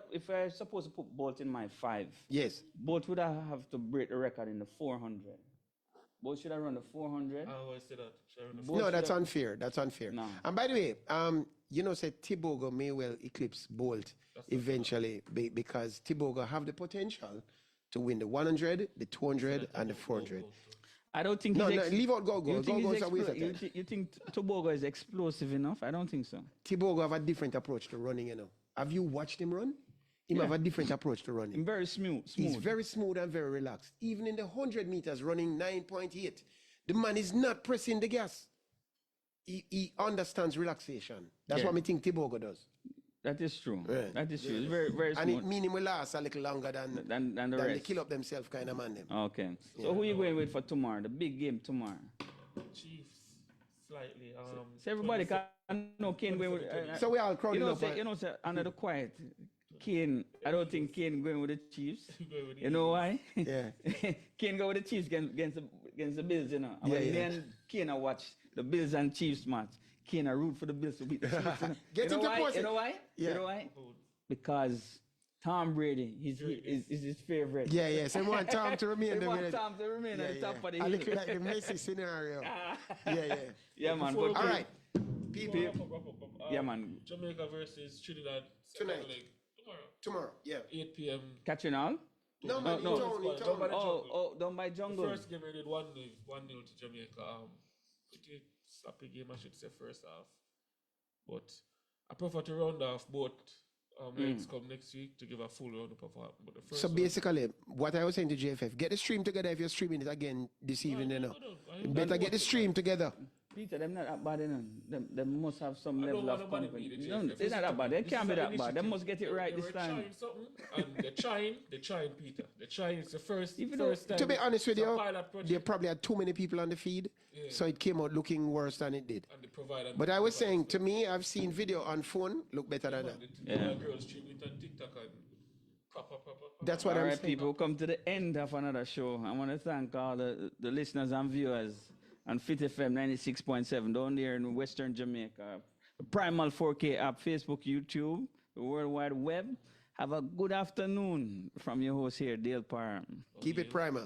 if I supposed to put Bolt in my 5, Yes. Bolt would have to break the record in the 400. Bolt should have run the 400. I always say that. Sharon, the Bolt No, should that's have- unfair. That's unfair. No. And by the way, say Thibodeau may well eclipse Bolt eventually because Thibodeau have the potential to win the 100, the 200, and the 400. I don't think No, he's no, leave out Go-Go. You think, Go-Go he's is a waste of you, time. you think Tobago is explosive enough? I don't think so. Thibodeau have a different approach to running, you know. Have you watched him run? He have a different approach to running. I'm very smooth. He's very smooth and very relaxed. Even in the 100 meters, running 9.8, the man is not pressing the gas. He understands relaxation. That's Yeah. what I think Thibodeau does. That is true. Right. That is true. It's very, very And it smooth. mean him will last a little longer than Than the they rest. kill up themselves kind of man them. Okay. So who you going with for tomorrow? The big game tomorrow. Chiefs, slightly. So everybody can know Kane going with. So we all crowded you know, up. say under the quiet, Kane. I don't think Kane going with the Chiefs. Going with the You know why? Yeah. Kane go with the Chiefs against the Bills. You know. And Yeah, when yeah. me and Kane I watch the Bills and Chiefs match, Kane I root for the Bills to beat the Chiefs. You know, Get you know into why? post You it. know why? Yeah. You know why? Because Tom Brady is his favorite. Yeah, yeah. So we want Tom to remain They the want winner. Tom to remain Yeah, on the top yeah. of the A hill. little like the Messi scenario. Yeah, yeah. Yeah, man. Before- But All right. People, Yeah, man. Jamaica versus Trinidad. second Tonight. leg, tomorrow. tomorrow. Yeah. 8 p.m. Catching all? No, man, no. in town, in Don't town. Oh, down by Jungle. First game we did 1-0 to Jamaica. Pretty sloppy game, I should say, first half. But I prefer to round off both legs come next week to give a full round of performance. But the first So one- basically, what I was saying to JFF, get the stream together if you're streaming it again this evening. You know. Better get the stream together. Peter, them not that bad, you know. Them must have some I don't level want of nobody confidence. beat the No, JFF. they're not that bad. They This can't is be an that bad. They initiative. must get it right They this were time. trying something, and they're trying, Peter. They're trying. It's the first Even though- time. To be honest with It's a you, pilot they project, probably had too many people on the feed, Yeah. so it came out looking worse than it did. and they provide. But I was saying, to me, I've seen video on phone look better than that. Yeah. Girls stream it on TikTok and proper. That's what All I'm right, saying. people, we come to the end of another show. I want to thank all the listeners and viewers on Fit FM 96.7 down there in Western Jamaica. Primal 4K app, Facebook, YouTube, the World Wide Web. Have a good afternoon from your host here, Dale Parham. Keep it primal.